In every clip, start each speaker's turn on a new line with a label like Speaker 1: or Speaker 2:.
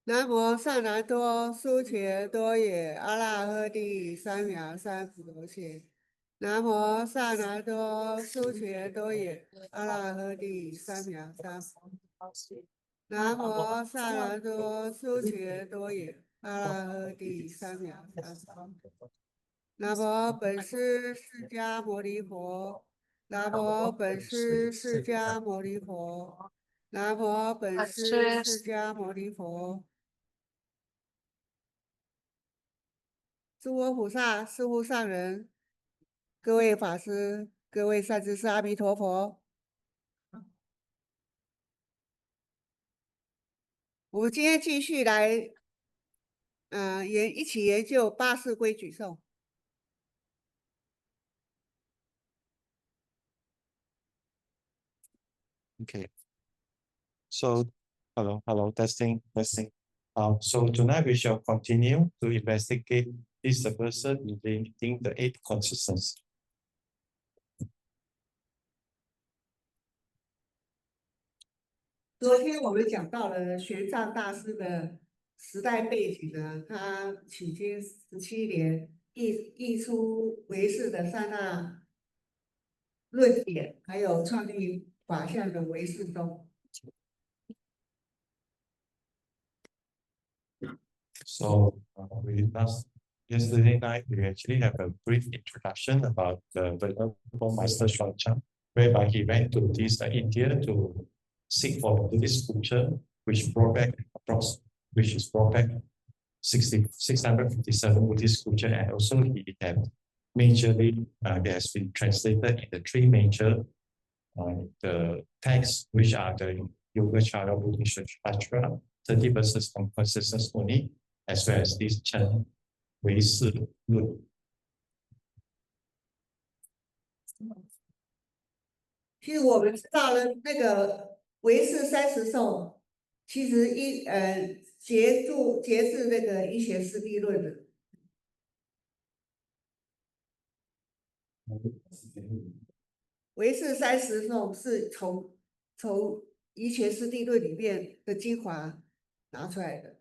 Speaker 1: 南无萨那多苏伽多耶阿拉诃帝三藐三菩提。南无萨那多苏伽多耶阿拉诃帝三藐三菩提。南无萨那多苏伽多耶阿拉诃帝三藐三菩提。南无本师释迦牟尼佛。南无本师释迦牟尼佛。南无本师释迦牟尼佛。诸佛菩萨、四护上人、各位法师、各位善知识，阿弥陀佛。我们今天继续来，一起研究八识规矩颂。
Speaker 2: Okay. So, hello, testing. So tonight we shall continue to investigate this person relating the 8 consistencies.
Speaker 1: 昨天我们讲到了玄奘大师的时代背景呢，他取经17年，译出唯识的3大论点，还有创立法相的唯识宗。
Speaker 2: So yesterday night we actually have a brief introduction about the Venerable Master Shuangchang, whereby he went to India to seek for Buddhist scripture, which is brought back 657 Buddhist scripture, and also he had majorly there has been translated in the 3 major the texts, which are the Yogacara Buddhist Shastra, 30 verses on consciousness only, as well as this Chen Wei Si Lun.
Speaker 1: 其实我们知道了那个唯识30颂，其实节制那个医学师地论的。唯识30颂是从医学师地论里面的精华拿出来的。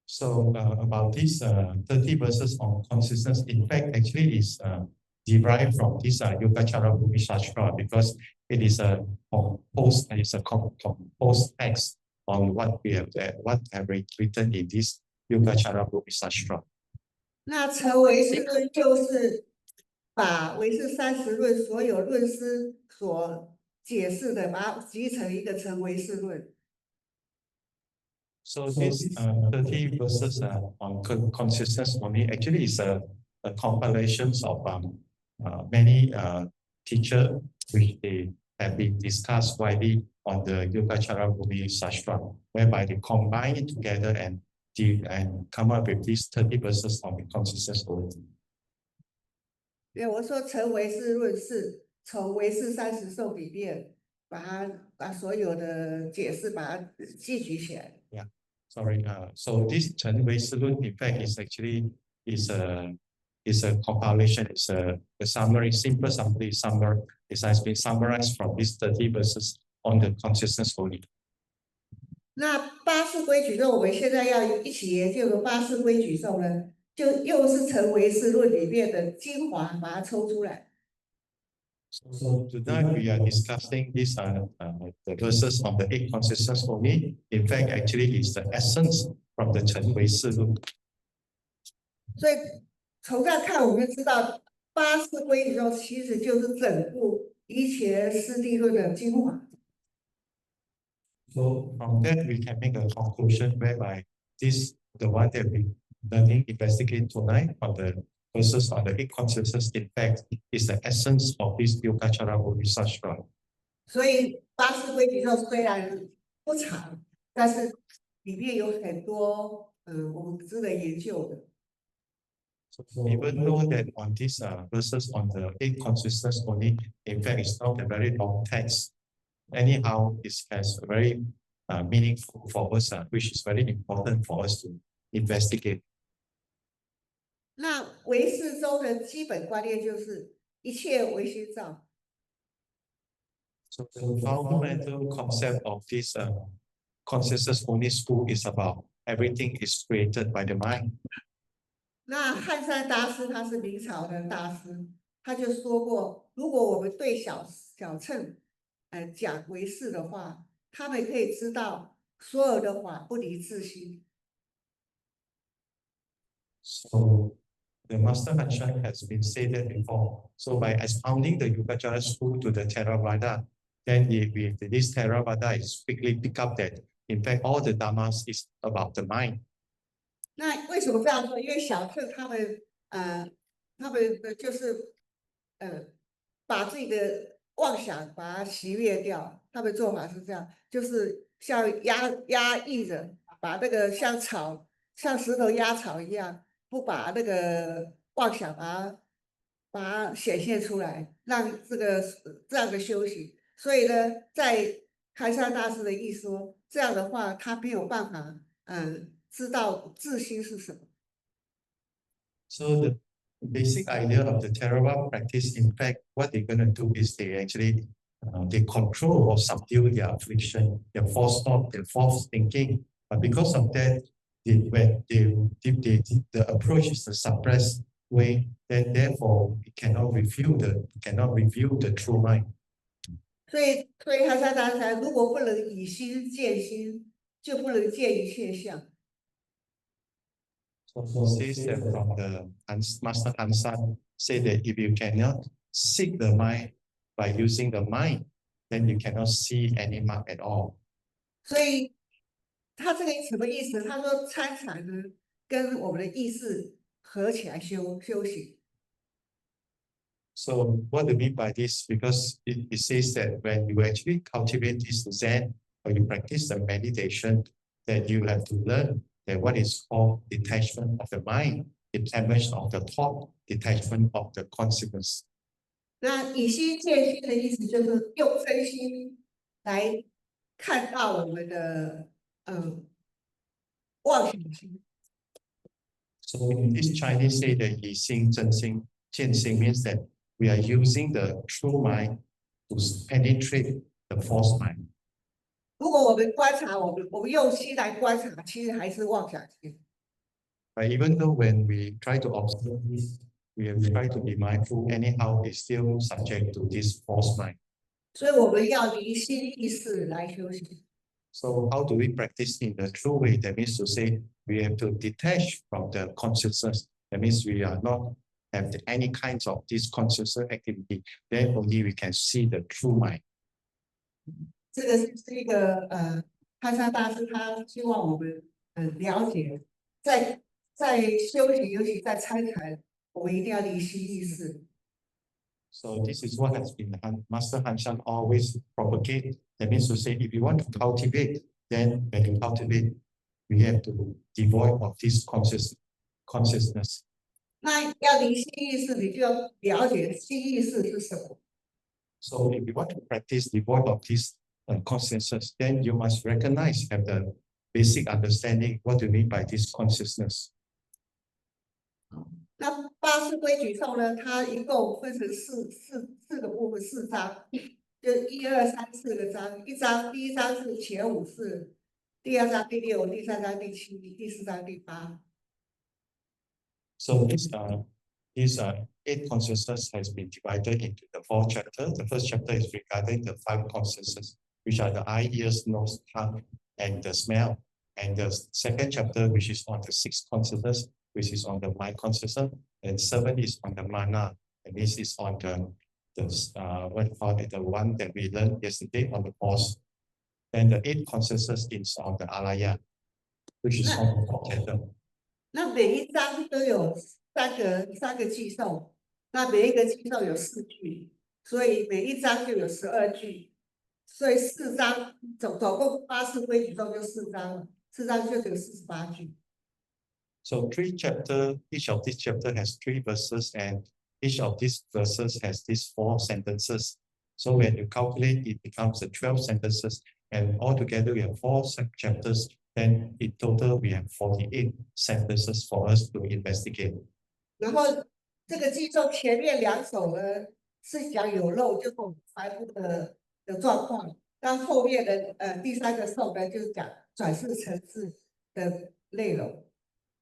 Speaker 2: So about these 30 verses on consciousness, in fact, actually is derived from this Yogacara Buddhist Shastra, because it is a composed text on what have written in this Yogacara Buddhist Shastra.
Speaker 1: 那成唯识论就是把唯识30论所有论师所解释的，把它集成一个成唯识论。
Speaker 2: So these 30 verses on consciousness only actually is a compilation of many teachers which they have been discussed widely on the Yogacara Buddhist Shastra, whereby they combine it together and come up with these 30 verses on the consciousness only.
Speaker 1: 对，我说成唯识论是从唯识30颂里面把所有的解释把它记举起来。
Speaker 2: Yeah, sorry. So this Chen Wei Si Lun, in fact, is actually a compilation. It's a summary, simple summary. It has been summarized from these 30 verses on the consciousness only.
Speaker 1: 那八识规矩颂，我们现在要一起研究的八识规矩颂呢，就又是成唯识论里面的精华，把它抽出来。
Speaker 2: So tonight we are discussing these the verses of the 8 consciousness only. In fact, actually, is the essence from the Chen Wei Si Lun.
Speaker 1: 所以从这看，我们就知道八识规矩颂其实就是整部一切师地论的精华。
Speaker 2: So from that we can make a conclusion whereby the one that we learning investigate tonight on the versus on the eight consciousness, in fact, is the essence of this Yogacara Bodhisattva.
Speaker 1: 所以八识规矩咒虽然不长，但是里面有很多我们值得研究的。
Speaker 2: So even though that on this verses on the eight consciousness only, in fact, it's not a very long text. Anyhow, it has a very meaningful for us, which is very important for us to investigate.
Speaker 1: 那唯识中的基本观念就是一切唯心造。
Speaker 2: So the fundamental concept of this consciousness only school is about everything is created by the mind.
Speaker 1: 那汉山大师他是明朝的大师，他就说过，如果我们对小乘讲唯识的话，他们可以知道所有的法不离自心。
Speaker 2: So the Master Hanshan has been stated before. So by expounding the Yogacara school to the Theravada, then this Theravada is quickly pick up that in fact all the Dharmas is about the mind.
Speaker 1: 那为什么这样说？因为小乘他们就是把自己的妄想把它熄灭掉，他们做法是这样，就是像压抑着，把那个像石头压草一样，不把那个妄想把它显现出来，让这样的修行。所以呢，在开山大师的意思说，这样的话他没有办法知道自心是什么。
Speaker 2: So the basic idea of the Theravada practice, in fact, what they're going to do is they actually they control or subdue their affliction, their false thought, their false thinking. But because of that, the approach is the suppressed way. Then therefore, it cannot reveal the true mind.
Speaker 1: 所以开山大师才，如果不能以心见心，就不能见一切相。
Speaker 2: So says that from the Master Hansan say that if you cannot seek the mind by using the mind, then you cannot see any mark at all.
Speaker 1: 所以他这个什么意思？他说参禅呢，跟我们的意识合起来修行。
Speaker 2: So what do you mean by this? Because it says that when you actually cultivate this Zen or you practice the meditation, that you have to learn that what is called detachment of the mind, detachment of the thought, detachment of the consequence.
Speaker 1: 那以心见心的意思就是用真心来看到我们的妄想心。
Speaker 2: So in this Chinese say that 以心真心见心 means that we are using the true mind to penetrate the false mind.
Speaker 1: 如果我们观察，我们用心来观察，其实还是妄想心。
Speaker 2: But even though when we try to observe this, we have tried to be mindful, anyhow, it's still subject to this false mind.
Speaker 1: 所以我们要离心意识来修行。
Speaker 2: So how do we practice in the true way? That means to say we have to detach from the consciousness. That means we are not have any kinds of this consciousness activity. Then only we can see the true mind.
Speaker 1: 这个是一个开山大师他希望我们了解，在修行，尤其在参禅，我们一定要离心意识。
Speaker 2: So this is what has been Master Hanshan always propagate. That means to say, if you want to cultivate, then when you cultivate, we have to devoid of this consciousness.
Speaker 1: 那要离心意识，你就要了解心意识是什么。
Speaker 2: So if you want to practice devoid of this consciousness, then you must recognize, have the basic understanding what you mean by this consciousness.
Speaker 1: 那八识规矩颂呢，它一共分成四个部分，4章，就1、2、3、4个章。第一章是前5式，第2章第6，第3章第7，第4章第8。
Speaker 2: So these 8 consciousness has been divided into the 4 chapters. The first chapter is regarding the 5 consciousness, which are the eye, ears, nose, tongue, and the smell. And the second chapter, which is on the 6 consciousness, which is on the mind consciousness, and 7 is on the mana, and this is on the what you call it, the one that we learned yesterday on the course. And the 8 consciousness is on the alaya, which is on the 4th chapter.
Speaker 1: 那每一章都有三个寄送，那每一个寄送有4句，所以每一章就有12句，所以4章总共八识规矩颂就4章了，4章就有48句。
Speaker 2: So 3 chapters, each of these chapter has 3 verses, and each of these verses has these 4 sentences. So when you calculate, it becomes 12 sentences, and altogether we have 4 chapters. Then in total we have 48 sentences for us to investigate.
Speaker 1: 然后这个寄颂前面2首呢是讲有漏，就是我们财务的状况，但后面的第3个颂呢就是讲转世成智的内容。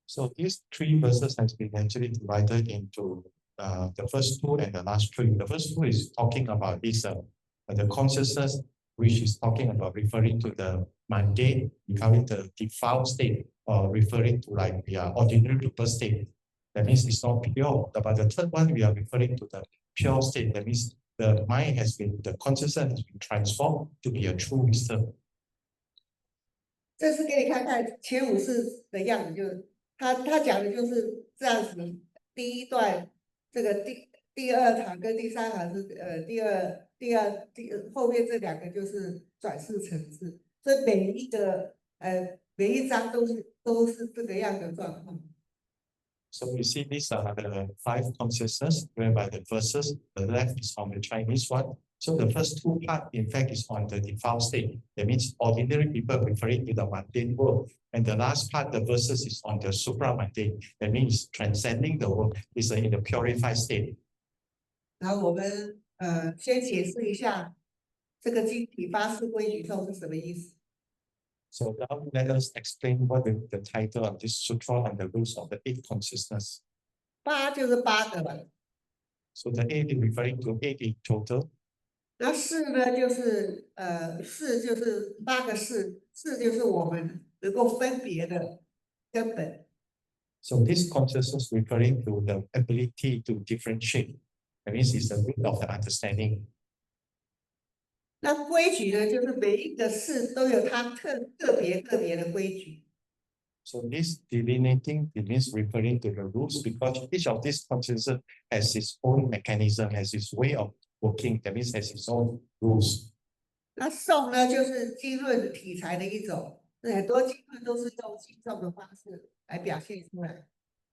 Speaker 2: So these 3 verses has been actually divided into the first 2 and the last 3. The first 2 is talking about this the consciousness, which is talking about referring to the mundane, we call it the default state, or referring to like the ordinary people state. That means it's not pure. But the third one, we are referring to the pure state. That means the mind has been, the consciousness has been transformed to be a true wisdom.
Speaker 1: 这是给你看看前5世的样子，就是他讲的就是这样子。第一段这个第2行跟第3行是后面这2个就是转世成智，所以每一章都是这个样的状况。
Speaker 2: So you see these are the 5 consciousness, whereby the verses, the left is on the Chinese one. So the first 2 parts, in fact, is on the default state. That means ordinary people referring to the mundane world. And the last part, the verses is on the supramundane. That means transcending the world is in the purified state.
Speaker 1: 然后我们先解释一下这个经体八识规矩颂是什么意思。
Speaker 2: So now let us explain what the title of this sutra and the rules of the 8 consciousness.
Speaker 1: 8就是8个嘛。
Speaker 2: So the 8 is referring to 8 in total.
Speaker 1: 那识呢，就是识就是8个识，识就是我们能够分别的根本。
Speaker 2: So this consciousness referring to the ability to differentiate. That means it's the root of the understanding.
Speaker 1: 那规矩呢，就是每一个识都有它个别的规矩。
Speaker 2: So this delineating, it means referring to the rules, because each of these consciousness has its own mechanism, has its way of working. That means has its own rules.
Speaker 1: 那颂呢，就是经论体裁的一种，很多经论都是用经颂的方式来表现出来。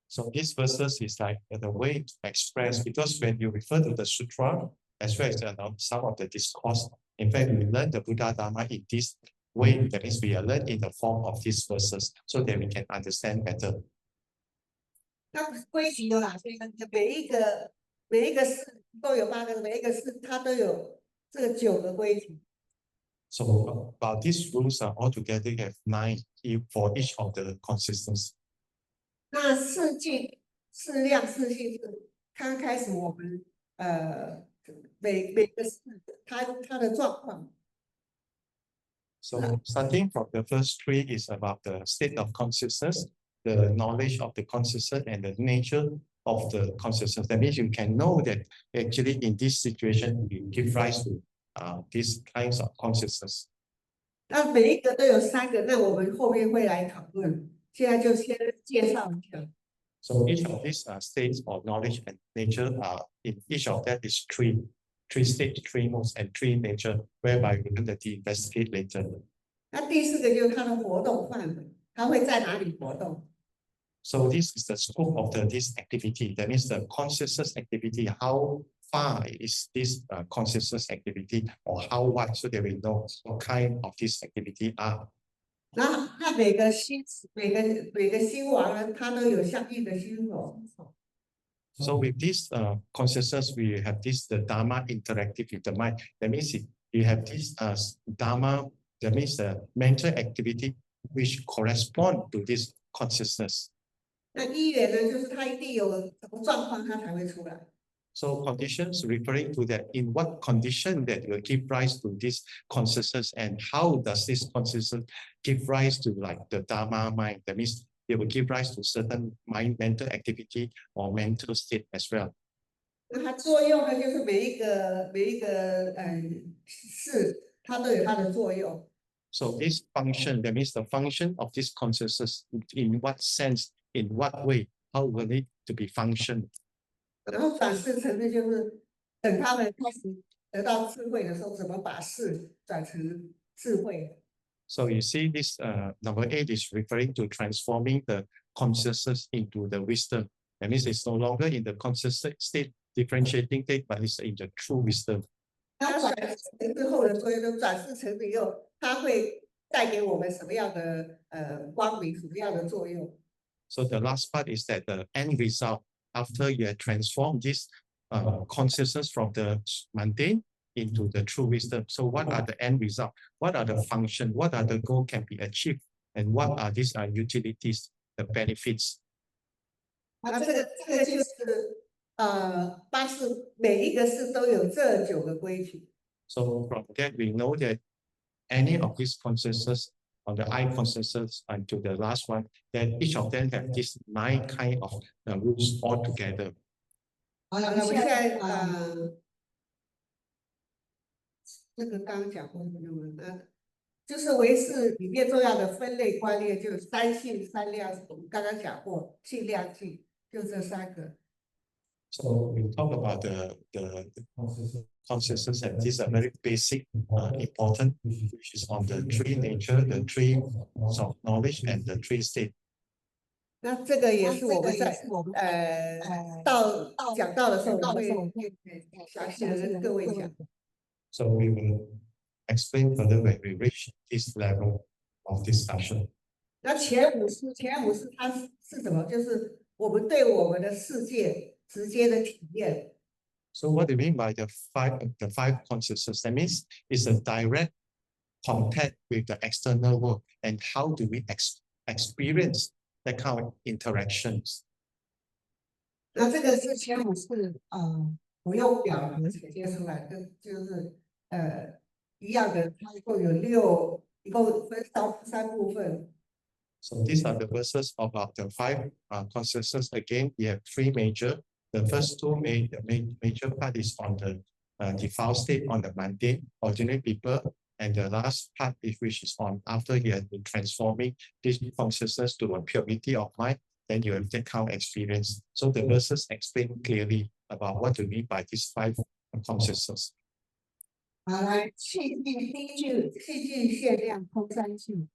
Speaker 2: So these verses is like the way to express, because when you refer to the sutra, as well as some of the discourse, in fact, we learn the Buddha Dharma in this way. That means we are learned in the form of these verses, so that we can understand better.
Speaker 1: 那规矩有哪些呢？每一个识都有8个，每一个识它都有这个9个规矩。
Speaker 2: So about these rules are altogether have 9 for each of the consistency.
Speaker 1: 那识境、识量、识性是刚开始我们每个识它的状况。
Speaker 2: So starting from the first 3 is about the state of consciousness, the knowledge of the consciousness, and the nature of the consciousness. That means you can know that actually in this situation you give rise to these kinds of consciousness.
Speaker 1: 那每一个都有3个，那我们后面会来讨论。现在就先介绍一下。
Speaker 2: So each of these states of knowledge and nature in each of that is 3 states, 3 modes, and 3 nature, whereby we can investigate later.
Speaker 1: 那第4个就是它的活动范围，它会在哪里活动？
Speaker 2: So this is the scope of this activity. That means the consciousness activity. How far is this consciousness activity, or how wide, so that we know what kind of this activity are.
Speaker 1: 那每个心王呢，它都有相应的心所。
Speaker 2: So with this consciousness, we have this the Dharma interactive with the mind. That means you have this Dharma. That means the mental activity which correspond to this consciousness.
Speaker 1: 那因缘呢，就是它一定有什么状况，它才会出来。
Speaker 2: So conditions referring to that, in what condition that will give rise to this consciousness, and how does this consciousness give rise to like the Dharma mind? That means it will give rise to certain mind mental activity or mental state as well.
Speaker 1: 那它作用呢，就是每一个事，它都有它的作用。
Speaker 2: So this function, that means the function of this consciousness, in what sense, in what way, how will it to be function?
Speaker 1: 然后转世成的就是等他们开始得到智慧的时候，怎么把事转成智慧。
Speaker 2: So you see this number 8 is referring to transforming the consciousness into the wisdom. That means it's no longer in the conscious state, differentiating state, but it's in the true wisdom.
Speaker 1: 它转世成之后的所有的转世成以后，它会带给我们什么样的光明，什么样的作用？
Speaker 2: So the last part is that the end result after you have transformed this consciousness from the mundane into the true wisdom. So what are the end result? What are the function? What are the goal can be achieved? And what are these utilities, the benefits?
Speaker 1: 那这个就是八识每一个识都有这9个规矩。
Speaker 2: So from that we know that any of these consciousness, on the I consciousness until the last one, that each of them have this 9 kind of rules all together.
Speaker 1: 好了，我们现在这个刚刚讲过就是唯识里面重要的分类观念，就三性三量，我们刚刚讲过，性量性，就这3个。
Speaker 2: So we talk about the consciousness, and these are very basic, important, which is on the 3 nature, the 3 of knowledge, and the 3 state.
Speaker 1: 那这个也是我们在讲到的时候，我会详细的跟各位讲。
Speaker 2: So we will explain further when we reach this level of discussion.
Speaker 1: 那前五识它是什么？就是我们对我们的世界直接的体验。
Speaker 2: So what do you mean by the five consciousness? That means it's a direct contact with the external world, and how do we experience that kind of interactions?
Speaker 1: 那这个是前五识不用表格呈现出来的，就是一样的，它一共有一共分3部分。
Speaker 2: So these are the verses about the 5 consciousness. Again, we have 3 major. The first 2 major part is on the default state, on the mundane, ordinary people, and the last part is which is on after you have been transforming this consciousness to a purity of mind, then you have that kind of experience. So the verses explain clearly about what to mean by these 5 consciousness.
Speaker 1: 好，来，气境限量空三性。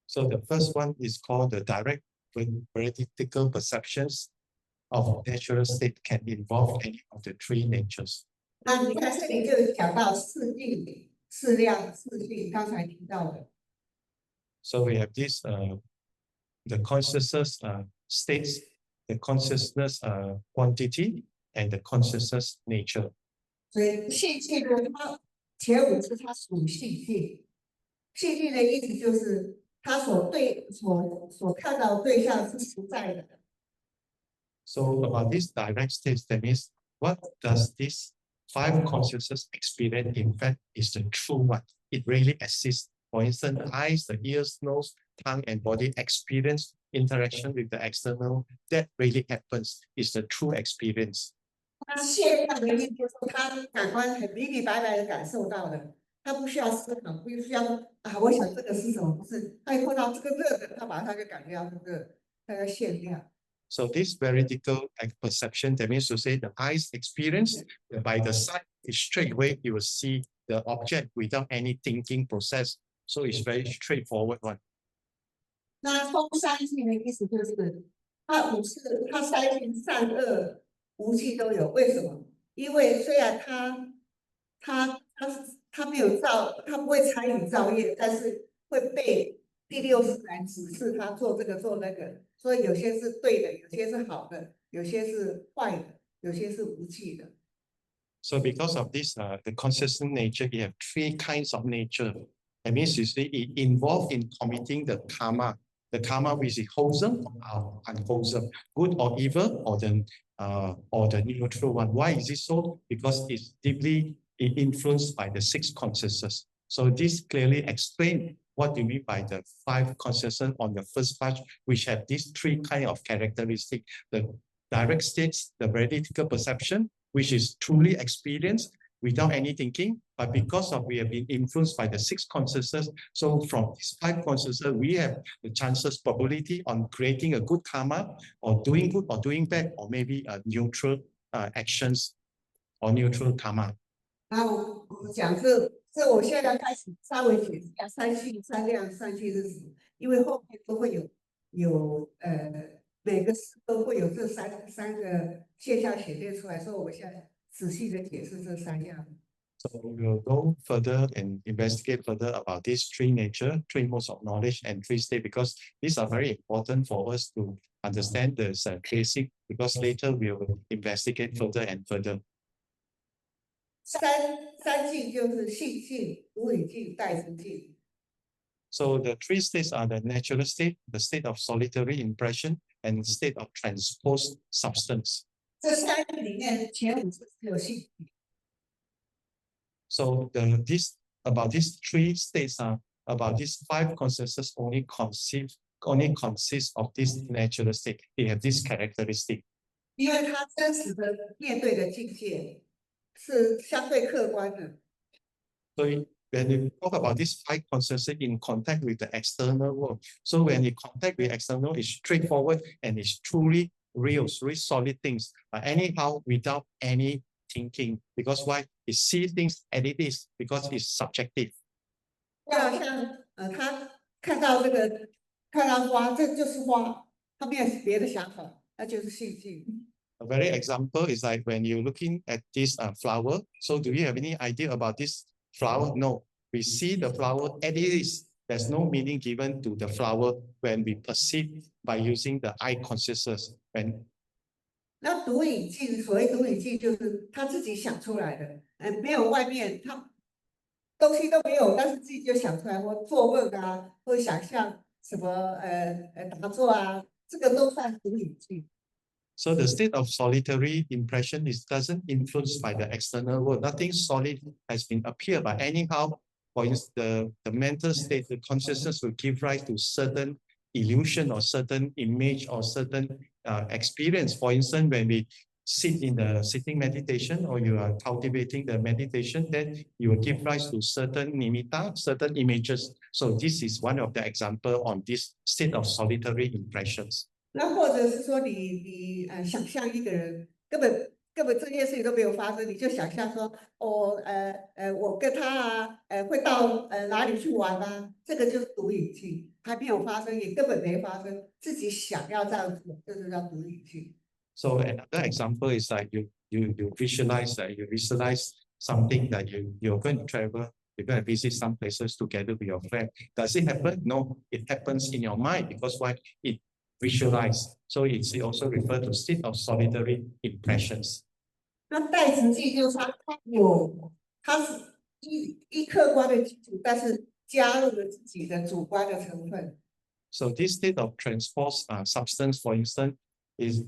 Speaker 2: So the first one is called the direct veridical perceptions of natural state can involve any of the 3 natures.
Speaker 1: 那你看这里就讲到四境、四量、四性，刚才提到的。
Speaker 2: So we have this the consciousness states, the consciousness quantity, and the consciousness nature.
Speaker 1: 所以性性呢，它前五识它属性性，性性的意思就是它所看到对象是实在的。
Speaker 2: So about this direct state, that means what does this 5 consciousness experience in fact is the true one. It really exists. For instance, the eyes, the ears, nose, tongue, and body experience interaction with the external. That really happens. Is the true experience.
Speaker 1: 它现象的意思就是它感官很明明白白的感受到的，它不需要思考，不需要我想这个是什么，不是，它一碰到这个热的，它马上就感觉到这个它叫现量。
Speaker 2: So this veridical perception, that means to say the eyes experience by the sight, is straight away you will see the object without any thinking process. So it's very straightforward one.
Speaker 1: 那空三性的意思就是它三性善恶无记都有，为什么？因为虽然他没有他不会参与造业，但是会被第6识来指示他做这个做那个，所以有些是对的，有些是好的，有些是坏的，有些是无记的。
Speaker 2: So because of this, the consciousness nature, you have 3 kinds of nature. That means you see it involved in committing the karma which is wholesome or unwholesome, good or evil, or the neutral one. Why is it so? Because it's deeply influenced by the 6 consciousness. So this clearly explains what you mean by the 5 consciousness on the first part, which have these 3 kind of characteristics: the direct states, the veridical perception, which is truly experienced, without any thinking, but because of we have been influenced by the 6 consciousness. So from these 5 consciousness, we have the chances, probability on creating a good karma, or doing good or doing bad, or maybe a neutral actions or neutral karma.
Speaker 1: 然后我们讲这我现在开始稍微解释一下三性、三量、三性是什么，因为后面都会有每个词都会有这三个现象显现出来，所以我们现在仔细的解释这3样。
Speaker 2: So we'll go further and investigate further about these 3 nature, 3 modes of knowledge, and 3 states, because these are very important for us to understand the basic, because later we will investigate further and further.
Speaker 1: 三境就是性境、独语境、代知境。
Speaker 2: So the 3 states are the natural state, the state of solitary impression, and state of transposed substance.
Speaker 1: 这3个里面前5次只有性。
Speaker 2: So about these 3 states are about these 5 consciousness only consist of this natural state. They have this characteristic.
Speaker 1: 因为它真实的面对的境界是相对客观的。
Speaker 2: So when you talk about this 5 consciousness in contact with the external world, so when you contact with external, it's straightforward and it's truly real, really solid things. Anyhow, without any thinking, because why? It sees things as it is, because it's subjective.
Speaker 1: 就好像他看到花，这就是花，他没有别的想法，那就是性境。
Speaker 2: A very example is like when you're looking at this flower. So do you have any idea about this flower? No. We see the flower as it is. There's no meaning given to the flower when we perceive by using the eye consciousness. When
Speaker 1: 那独影境，所谓独影境就是他自己想出来的，没有外面，他东西都没有，但是自己就想出来，或做梦啊，或想象什么打坐啊，这个都算独影境。
Speaker 2: So the state of solitary impression doesn't influenced by the external world. Nothing solid has been appeared, but anyhow, for instance, the mental state, the consciousness will give rise to certain illusion or certain image or certain experience. For instance, when we sit in the sitting meditation or you are cultivating the meditation, then you will give rise to certain nimitta, certain images. So this is one of the example on this state of solitary impressions.
Speaker 1: 那或者是说你想象一个人根本这件事情都没有发生，你就想象说我跟他会到哪里去玩啊，这个就是独影境，还没有发生，也根本没发生，自己想要这样做，这就叫独影境。
Speaker 2: So another example is like you visualize that you visualize something that you're going to travel, you're going to visit some places together with your friend. Does it happen? No, it happens in your mind because why? It visualize. So it's also referred to state of solitary impressions.
Speaker 1: 那代持境就是它是依客观的基础，但是加入了自己的主观的成分。
Speaker 2: So this state of transposed substance, for instance, is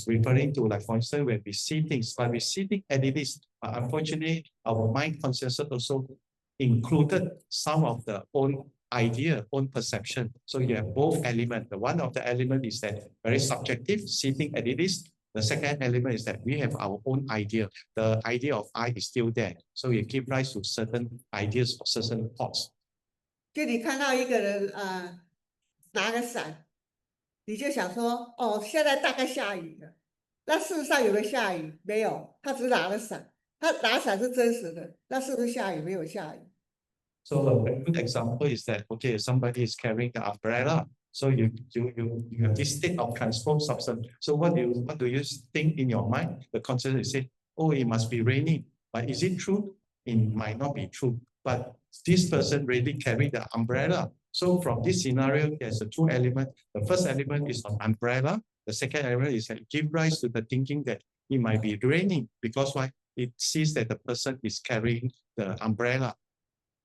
Speaker 2: referring to, like, for instance, when we see things, but we see things as it is. Unfortunately, our mind consciousness also included some of the own idea, own perception. So you have both elements. The one of the element is that very subjective, seeing as it is. The second element is that we have our own idea. The idea of I is still there. So you give rise to certain ideas or certain thoughts.
Speaker 1: 就你看到一个人拿个伞，你就想说现在大概下雨了。那事实上有没有下雨？没有，他只拿了伞。他拿伞是真实的，那是不是下雨？没有下雨。
Speaker 2: So a very good example is that, okay, somebody is carrying the umbrella. So you have this state of transformed substance. So what do you think in your mind? The consciousness say, oh, it must be raining. But is it true? It might not be true. But this person really carried the umbrella. So from this scenario, there's a two element. The first element is an umbrella. The second element is that give rise to the thinking that it might be raining, because why? It sees that the person is carrying the umbrella.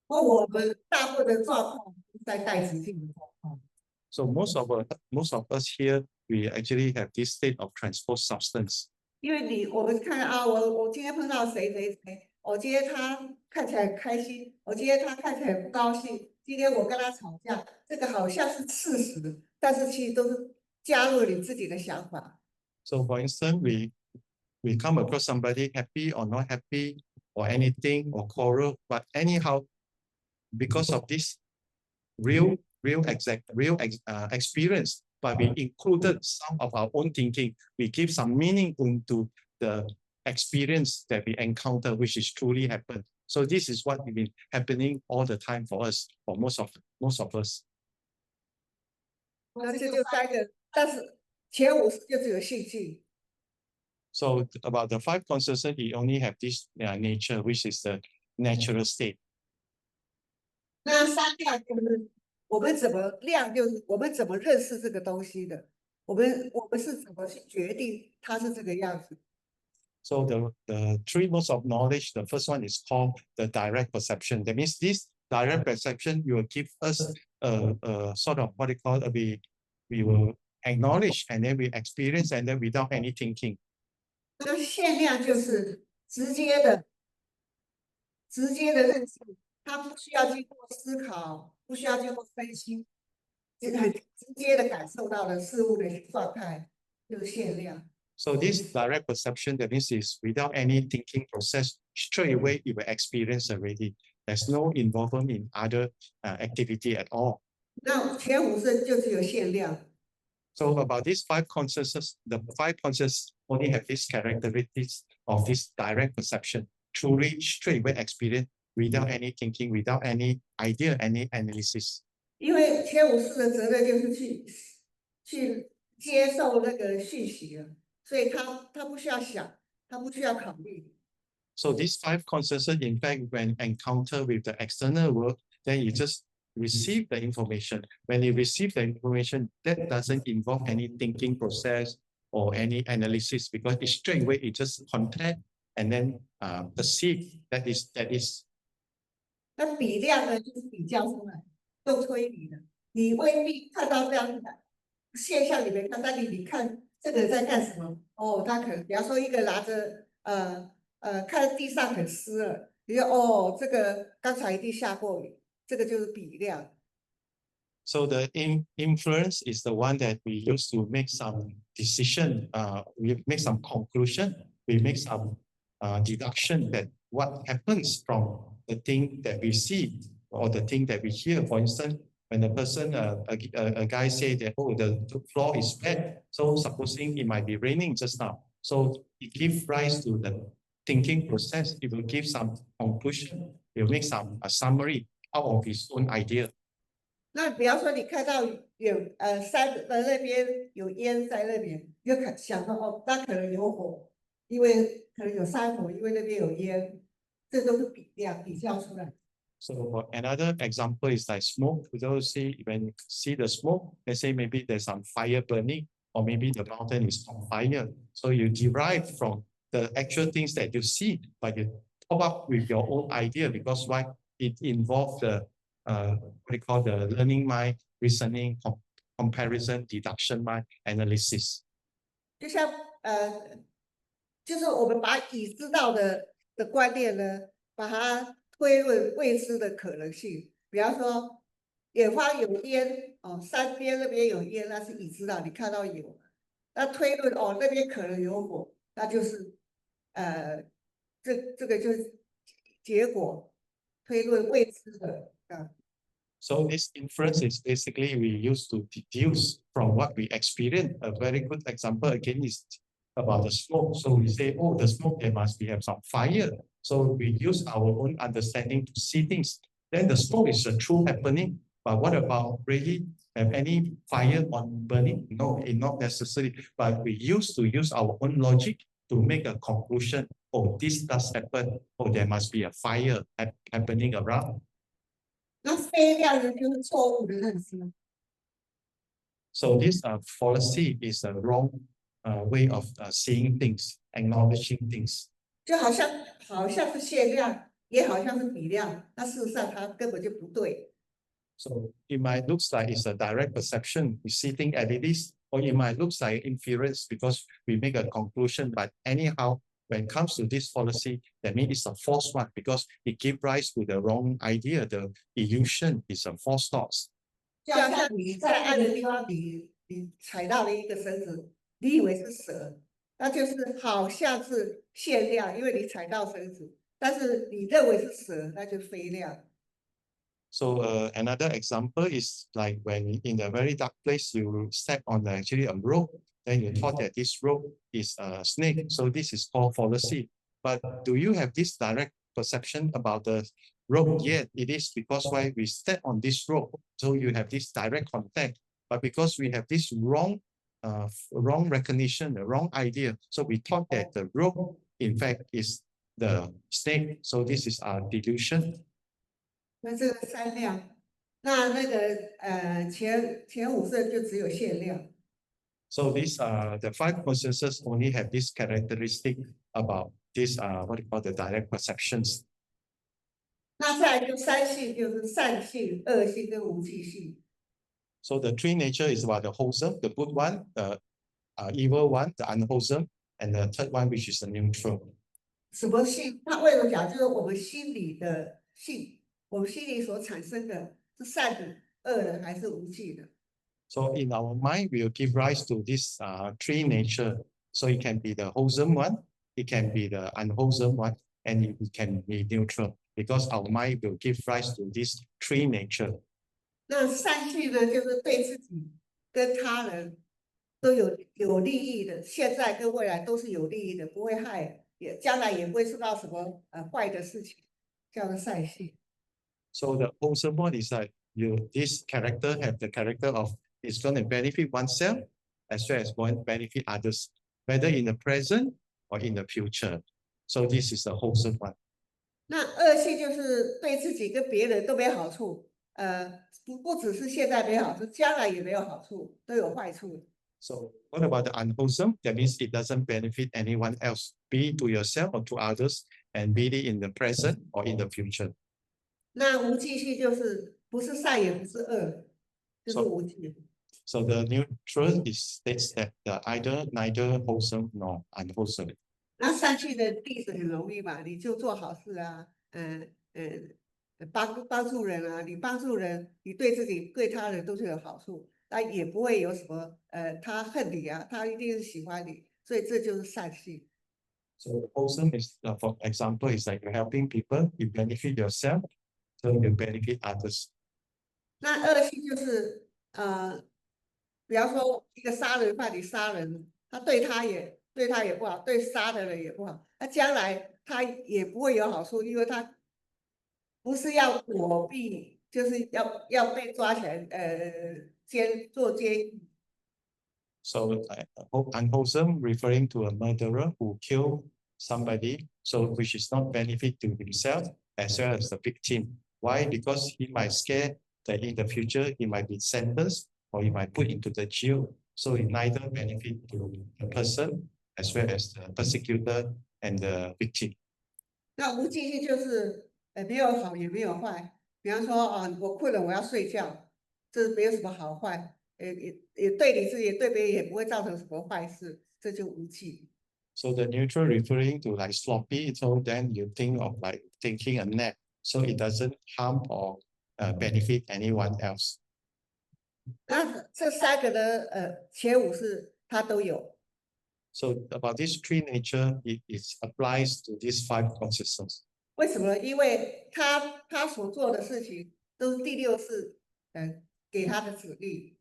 Speaker 1: 我们大部分的状况是在代持境的状况。
Speaker 2: So most of us here, we actually have this state of transposed substance.
Speaker 1: 因为我们看我今天碰到谁，今天他看起来很开心，今天他看起来很不高兴，今天我跟他吵架，这个好像是事实，但是其实都是加入你自己的想法。
Speaker 2: So for instance, we come across somebody happy or not happy or anything or quarrel, but anyhow, because of this real experience, but we included some of our own thinking. We give some meaning into the experience that we encounter, which is truly happened. So this is what has been happening all the time for us, for most of us.
Speaker 1: 那这就3个，但是前5识就只有兴趣。
Speaker 2: So about the 5 consciousness, we only have this nature, which is the natural state.
Speaker 1: 那3量就是我们怎么量，就是我们怎么认识这个东西的，我们是怎么去决定它是这个样子。
Speaker 2: So the 3 modes of knowledge, the first one is called the direct perception. That means this direct perception will give us a sort of what they call we will acknowledge and then we experience and then without any thinking.
Speaker 1: 那限量就是直接的认识，它不需要经过思考，不需要经过分析，很直接的感受到的事物的状态，就是限量。
Speaker 2: So this direct perception, that means is without any thinking process, straight away you will experience already. There's no involvement in other activity at all.
Speaker 1: 那前5识就只有限量。
Speaker 2: So about these 5 consciousness, the 5 consciousness only have these characteristics of this direct perception, truly straight away experience without any thinking, without any idea, any analysis.
Speaker 1: 因为前5识的责任就是去接受那个讯息了，所以他不需要想，他不需要考虑。
Speaker 2: So these 5 consciousness, in fact, when encounter with the external world, then you just receive the information. When you receive the information, that doesn't involve any thinking process or any analysis, because it's straight away it just contact and then perceive that is.
Speaker 1: 那比量呢，就是比较出来，用推理的。你未必看到这样的现象，你没看，但你看这个人在干什么？哦，他可能，比方说一个拿着看地上很湿了，你就哦，这个刚才一定下过雨，这个就是比量。
Speaker 2: So the influence is the one that we use to make some decision, we make some conclusion, we make some deduction that what happens from the thing that we see or the thing that we hear. For instance, when a person, a guy say that, oh, the floor is wet, so supposing it might be raining just now. So it gives rise to the thinking process. It will give some conclusion. It will make some summary out of his own idea.
Speaker 1: 那比方说你看到有山的那边有烟在那边，你就想到哦，那可能有火，因为可能有山火，因为那边有烟，这都是比较出来。
Speaker 2: So another example is like smoke. Those see when you see the smoke, they say maybe there's some fire burning, or maybe the mountain is on fire. So you derive from the actual things that you see, but you top up with your own idea, because why? It involves the what we call the learning mind, reasoning, comparison, deduction mind, analysis.
Speaker 1: 就像就是我们把已知道的观念呢，把它推论未知的可能性。比方说，远方有烟哦，山边那边有烟，那是已知道，你看到有。那推论哦，那边可能有火，那就是这个就是结果，推论未知的啊。
Speaker 2: So this inference is basically we used to deduce from what we experience. A very good example again is about the smoke. So we say, oh, the smoke, there must be have some fire. So we use our own understanding to see things. Then the smoke is a true happening. But what about really have any fire on burning? No, it not necessary. But we used to use our own logic to make a conclusion. Oh, this does happen. Oh, there must be a fire happening around.
Speaker 1: 那非量呢，就是错误的认知。
Speaker 2: So this fallacy is a wrong way of seeing things, acknowledging things.
Speaker 1: 就好像是限量，也好像是比量，那事实上它根本就不对。
Speaker 2: So it might look like it's a direct perception, we see things as it is, or it might look like inference because we make a conclusion. But anyhow, when it comes to this fallacy, that means it's a false one because it gives rise to the wrong idea. The illusion is a false thought.
Speaker 1: 就像你在暗的地方，你踩到了一个绳子，你以为是蛇，那就是好像是限量，因为你踩到绳子，但是你认为是蛇，那就非量。
Speaker 2: So another example is like when in a very dark place you step on actually a rope, then you thought that this rope is a snake. So this is called fallacy. But do you have this direct perception about the rope? Yet it is because why we step on this rope, so you have this direct contact. But because we have this wrong recognition, the wrong idea, so we thought that the rope in fact is the snake. So this is our delusion.
Speaker 1: 那这个3量，那个前5色就只有限量。
Speaker 2: So these are the 5 consciousnesses only have this characteristic about this what you call the direct perceptions.
Speaker 1: 那再来就3性，就是善性、恶性跟无记性。
Speaker 2: So the 3 nature is about the wholesome, the good one, the evil one, the unwholesome, and the third one, which is the neutral.
Speaker 1: 什么性？他为什么讲？就是我们心里的性，我们心里所产生的是善的、恶的还是无记的？
Speaker 2: So in our mind, we will give rise to this 3 nature. So it can be the wholesome one, it can be the unwholesome one, and it can be neutral because our mind will give rise to this 3 nature.
Speaker 1: 那善性呢，就是对自己跟他人都有利益的，现在跟未来都是有利益的，不会害，也将来也不会受到什么坏的事情，叫做善性。
Speaker 2: So the wholesome one is like this character have the character of it's going to benefit oneself as well as going benefit others, whether in the present or in the future. So this is the wholesome one.
Speaker 1: 那恶性就是对自己跟别人都没好处，不只是现在没好处，将来也没有好处，都有坏处。
Speaker 2: So what about the unwholesome? That means it doesn't benefit anyone else, be it to yourself or to others, and be it in the present or in the future.
Speaker 1: 那无记性就是不是善也不是恶，就是无记。
Speaker 2: So the neutral states that either neither wholesome nor unwholesome.
Speaker 1: 那善性的例子很容易嘛，你就做好事啊，帮助人啊，你帮助人，你对自己对他人都是有好处，那也不会有什么他恨你啊，他一定是喜欢你，所以这就是善性。
Speaker 2: So wholesome is, for example, is like you're helping people, you benefit yourself, so you benefit others.
Speaker 1: 那恶性就是比方说一个杀人犯，你杀人，他对他也不好，对杀的人也不好，那将来他也不会有好处，因为他不是要躲避，就是要被抓起来，做监狱。
Speaker 2: So unwholesome referring to a murderer who killed somebody, so which is not benefit to himself as well as the victim. Why? Because he might scare that in the future he might be sentenced or he might put into the jail. So it neither benefit to the person as well as the persecutor and the victim.
Speaker 1: 那无记性就是没有好也没有坏，比方说我困了我要睡觉，这没有什么好坏，也对你自己对别人也不会造成什么坏事，这就无记。
Speaker 2: So the neutral referring to like sloppy, so then you think of like taking a nap, so it doesn't harm or benefit anyone else.
Speaker 1: 那这3个的前5是它都有。
Speaker 2: So about these 3 nature, it applies to these 5 consciousness.
Speaker 1: 为什么？因为他所做的事情都是第6世给他的指令。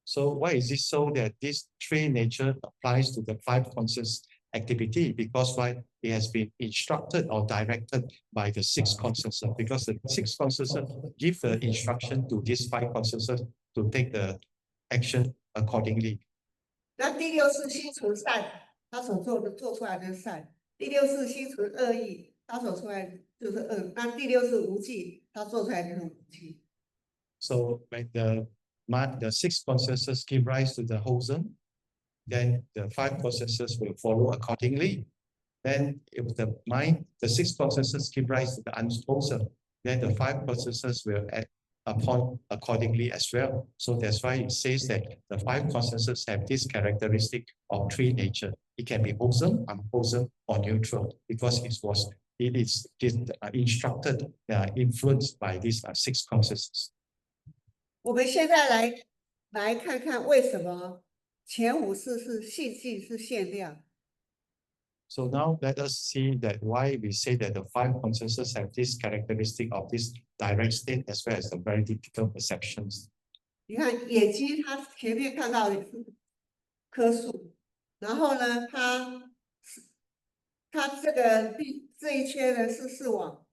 Speaker 2: So why is it so that this 3 nature applies to the 5 conscious activity? Because why it has been instructed or directed by the 6 consciousness, because the 6 consciousness give the instruction to these 5 consciousness to take the action accordingly.
Speaker 1: 那第6世心存善，他所做出来的善；第6世心存恶意，他所出来就是恶。那第6世无记，他做出来就是无记。
Speaker 2: So when the 6 consciousness give rise to the wholesome, then the 5 consciousness will follow accordingly. Then if the 6 consciousness give rise to the unwholesome, then the 5 consciousness will act upon accordingly as well. So that's why it says that the 5 consciousnesses have this characteristic of 3 nature. It can be wholesome, unwholesome, or neutral, because it is instructed, influenced by these 6 consciousnesses.
Speaker 1: 我们现在来看看为什么前5式是细细是限量。
Speaker 2: So now let us see that why we say that the 5 consciousness have this characteristic of this direct state as well as the very difficult perceptions.
Speaker 1: 你看眼睛，它前面看到的是棵树，然后呢，它这一圈呢是视网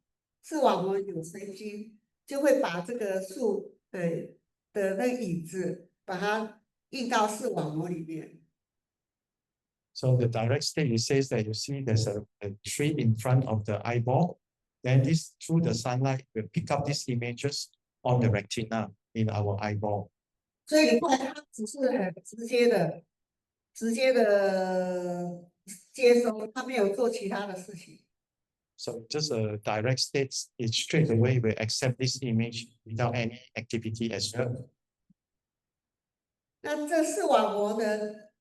Speaker 1: 膜有神经，就会把这个树的那个影子把它印到视网膜里面。
Speaker 2: So the direct state, it says that you see there's a tree in front of the eyeball. Then this through the sunlight will pick up these images on the retina in our eyeball.
Speaker 1: 所以你看，它只是很直接的接收，它没有做其他的事情。
Speaker 2: So just a direct state, it straight away will accept this image without any activity as well.
Speaker 1: 那这视网膜的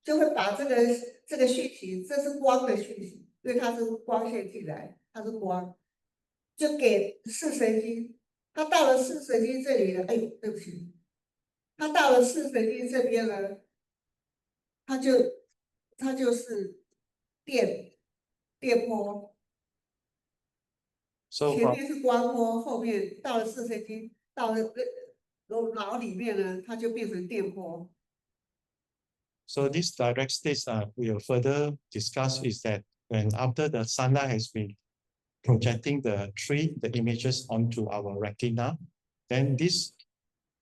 Speaker 1: 就会把这个讯息，这是光的讯息，因为它是光线进来，它是光，就给视神经。它到了视神经这里了，哎，对不起，它到了视神经这边了，它就是电波。
Speaker 2: So
Speaker 1: 前面是光波，后面到了视神经，到了脑里面呢，它就变成电波。
Speaker 2: So this direct states we will further discuss is that when after the sunlight has been projecting the images onto our retina, then these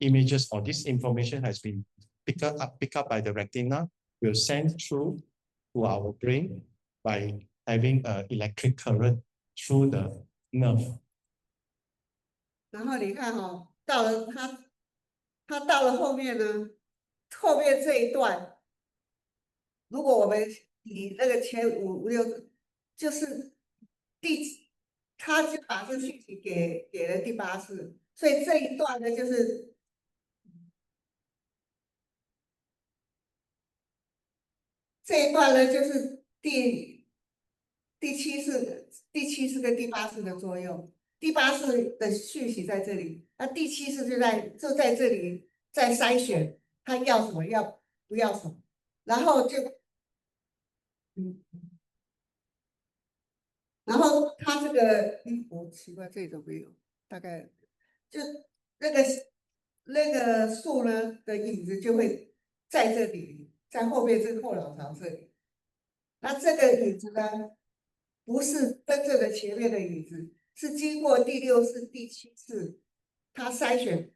Speaker 2: images or this information has been picked up by the retina, will send through to our brain by having an electric current through the nerve.
Speaker 1: 然后你看哈，到了它到了后面呢，后面这一段，如果我们以那个前5、6，就是他就把这讯息给了第8式，所以这一段呢，就是第七式跟第8式的作用。第8式的讯息在这里，那第7式就在这里在筛选他要什么，要不要什么，然后然后他这个，我奇怪这种没有，大概就那个树呢的影子就会在这里，在后面这个后脑勺这里。那这个影子呢，不是真正的前面的影子，是经过第6式、第7式，它筛选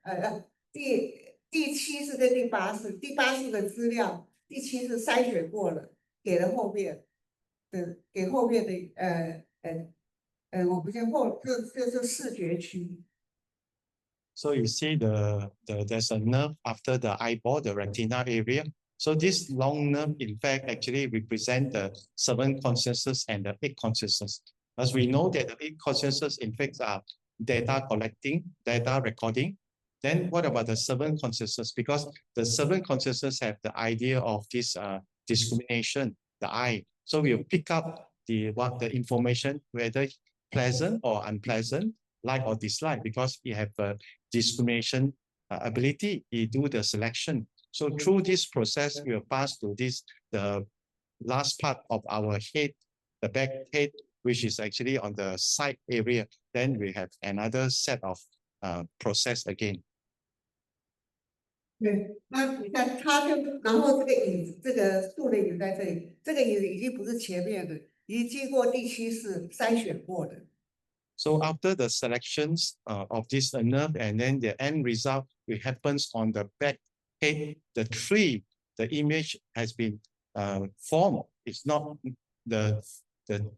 Speaker 1: 第7式跟第8式，第8式的资料，第7式筛选过了，给了后面的我们就视觉区。
Speaker 2: So you see there's a nerve after the eyeball, the retina area. So this long nerve, in fact, actually represent the 7 consciousness and the 8 consciousness. As we know that the 8 consciousness, in fact, are data collecting, data recording. Then what about the 7 consciousness? Because the 7 consciousness have the idea of this discrimination, the I. So we'll pick up the information, whether pleasant or unpleasant, like or dislike, because we have a discrimination ability, we do the selection. So through this process, we will pass to the last part of our head, the back head, which is actually on the side area. Then we have another set of process again.
Speaker 1: 对，那你看，然后这个影子，这个树的影子在这里，这个影子已经不是前面的，已经经过第7式筛选过的。
Speaker 2: So after the selections of this nerve, and then the end result, it happens on the back head, the tree, the image has been formed. It's not the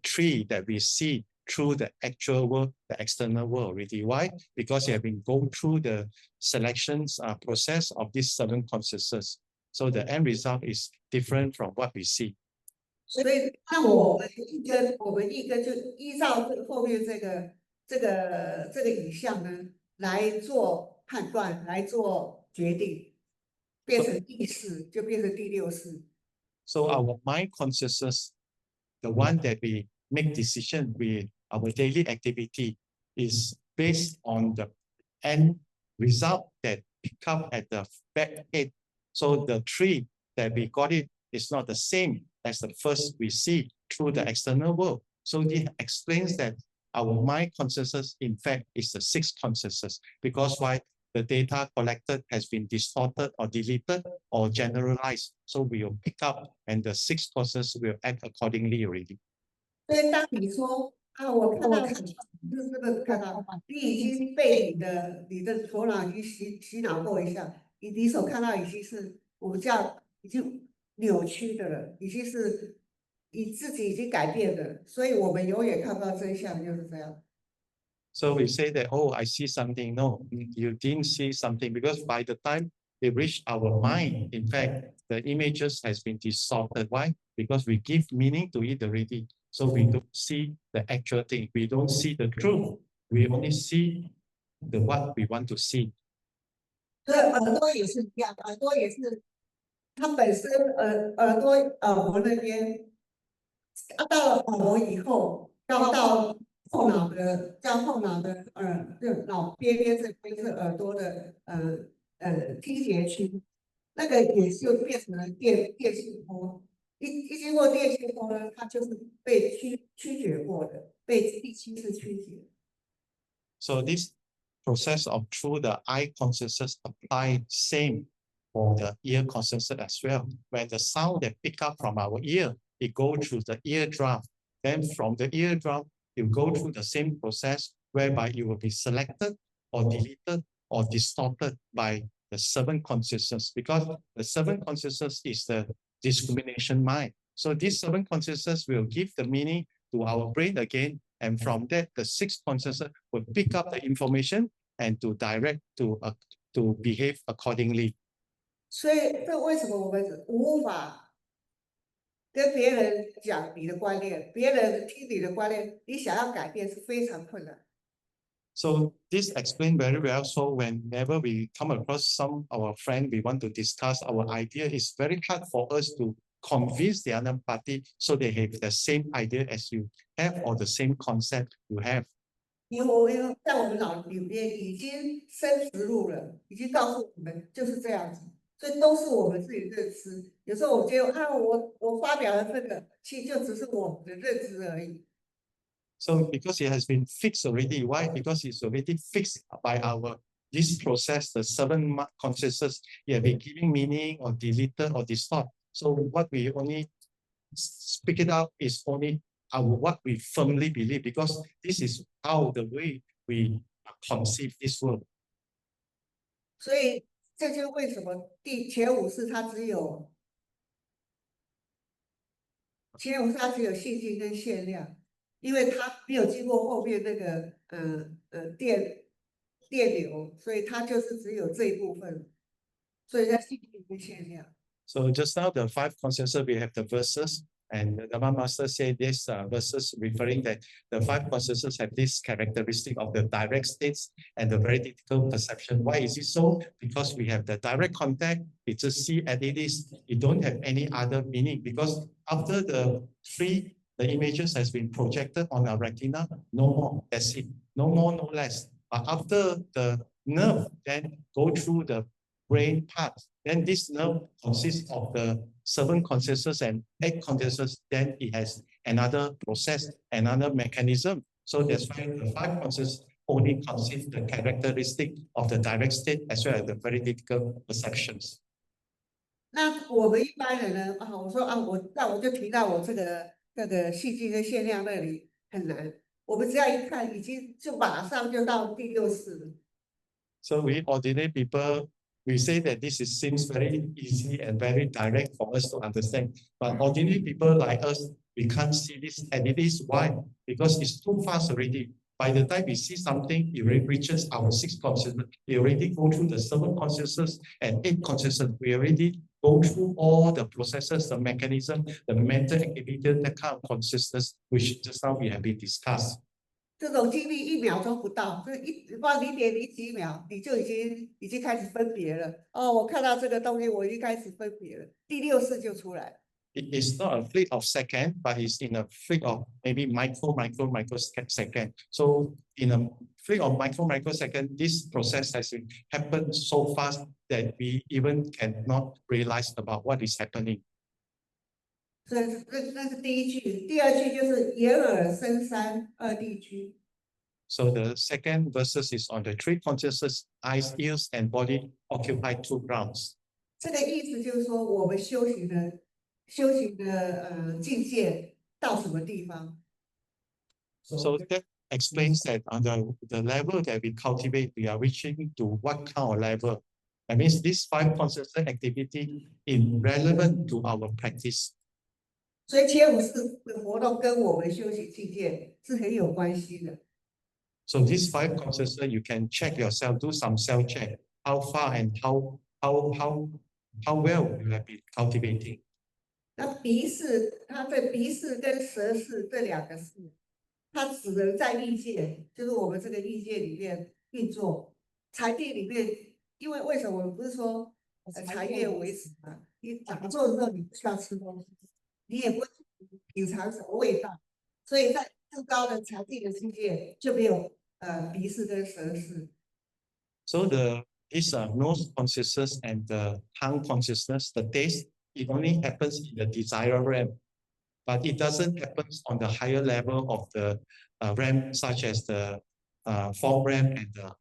Speaker 2: tree that we see through the actual world, the external world already. Why? Because you have been going through the selections process of these 7 consciousness. So the end result is different from what we see.
Speaker 1: 所以，那我们一根就依照后面这个影像呢来做判断，来做决定，变成意识，就变成第6式。
Speaker 2: So our mind consciousness, the one that we make decision with our daily activity, is based on the end result that pick up at the back head So the three that we got it is not the same as the first we see through the external world. So this explains that our mind consciousness, in fact, is the sixth consciousness, because why? The data collected has been distorted or deleted or generalized. So we will pick up and the sixth consciousness will act accordingly already.
Speaker 1: 所以当你说啊，我看到就是这个看到，你已经被你的头脑已经洗脑过一下，你所看到已经是我们叫已经扭曲的了，已经是你自己已经改变的，所以我们永远看不到真相，就是这样。
Speaker 2: So we say that, oh, I see something. No, you didn't see something, because by the time it reached our mind, in fact, the images has been distorted. Why? Because we give meaning to it already. So we don't see the actual thing. We don't see the truth. We only see what we want to see.
Speaker 1: 所以耳朵也是一样，耳朵也是它本身耳朵耳膜那边，到了耳膜以后，要到后脑的脑边这边是耳朵的听觉区，那个也就变成了电信波。一经过电信波呢，它就是被曲解过的，被第七次曲解。
Speaker 2: So this process of through the eye consciousness apply same for the ear consciousness as well. When the sound that pick up from our ear, it go through the eardrum. Then from the eardrum, you go through the same process whereby it will be selected or deleted or distorted by the seven consciousness, because the seven consciousness is the discrimination mind. So this seven consciousness will give the meaning to our brain again, and from that, the sixth consciousness will pick up the information and to direct to behave accordingly.
Speaker 1: 所以这为什么我们无法跟别人讲你的观念，别人听你的观念，你想要改变是非常困难。
Speaker 2: So this explains very well. So whenever we come across some our friend, we want to discuss our idea, it's very hard for us to convince the other party so they have the same idea as you have or the same concept you have.
Speaker 1: 因为在我们脑里面已经深植入了，已经告诉我们就是这样子，所以都是我们自己认知。有时候我觉得啊，我发表的这个，其实就只是我们的认知而已。
Speaker 2: So because it has been fixed already, why? Because it's already fixed by this process, the seven consciousness, it have been giving meaning or deleted or distort. So what we only speak it out is only what we firmly believe, because this is how the way we conceive this world.
Speaker 1: 所以这就是为什么前五式它只有性境跟限量。因为它没有经过后面那个电流，所以它就是只有这一部分，所以在性境跟限量。
Speaker 2: So just now the five consciousness we have the verses, and the Dharma master said this verses referring that the five consciousness have this characteristic of the direct states and the very difficult perception. Why is it so? Because we have the direct contact, we just see as it is. You don't have any other meaning, because after the images has been projected on our retina, no more, that's it. No more, no less. But after the nerve then go through the brain part, then this nerve consists of the seven consciousness and eight consciousness, then it has another process, another mechanism. So that's why the five consciousness only consists the characteristic of the direct state as well as the very difficult perceptions.
Speaker 1: 那我们一般人呢？我说我就提到我这个性境跟限量那里很难，我们只要一看，已经就马上就到第六式了。
Speaker 2: So we ordinary people, we say that this seems very easy and very direct for us to understand. But ordinary people like us, we can't see this, and it is why? Because it's too fast already. By the time we see something, it already reaches our sixth consciousness. We already go through the seven consciousness and eight consciousness. We already go through all the processes, the mechanism, the mental activity, the kind of consciousness, which just now we have been discussed.
Speaker 1: 这种经历1秒钟不到，就不知道0.0几秒，你就已经开始分别了。哦，我看到这个东西，我已经开始分别了。第六式就出来了。
Speaker 2: it is not a flick of second, but it's in a flick of maybe microsecond. So in a flick of microsecond, this process has happened so fast that we even cannot realize about what is happening.
Speaker 1: 所以那是第一句，第二句就是眼耳身三二地居。
Speaker 2: So the second verses is on the three consciousness, eyes, ears, and body occupy 2 grounds.
Speaker 1: 这个意思就是说，我们修行的境界到什么地方
Speaker 2: ？So that explains that on the level that we cultivate, we are reaching to what kind of level. That means this 5 consciousness activity is relevant to our practice.
Speaker 1: 所以前5式的活动跟我们修行境界是很有关系的。
Speaker 2: So these 5 consciousness, you can check yourself, do some self check, how far and how well you have been cultivating.
Speaker 1: 那鼻式，它对鼻式跟舌式这2个式，它只能在意界，就是我们这个意界里面运作。禅定里面，因为为什么我们不是说禅悦为食嘛？你打坐的时候你不需要吃东西，你也不会品尝什么味道，所以在更高的禅定的境界就没有鼻式跟舌式。
Speaker 2: So these nose consciousness and the tongue consciousness, the taste, it only happens in the desire realm, but it doesn't happen on the higher level of the realm, such as the form realm and the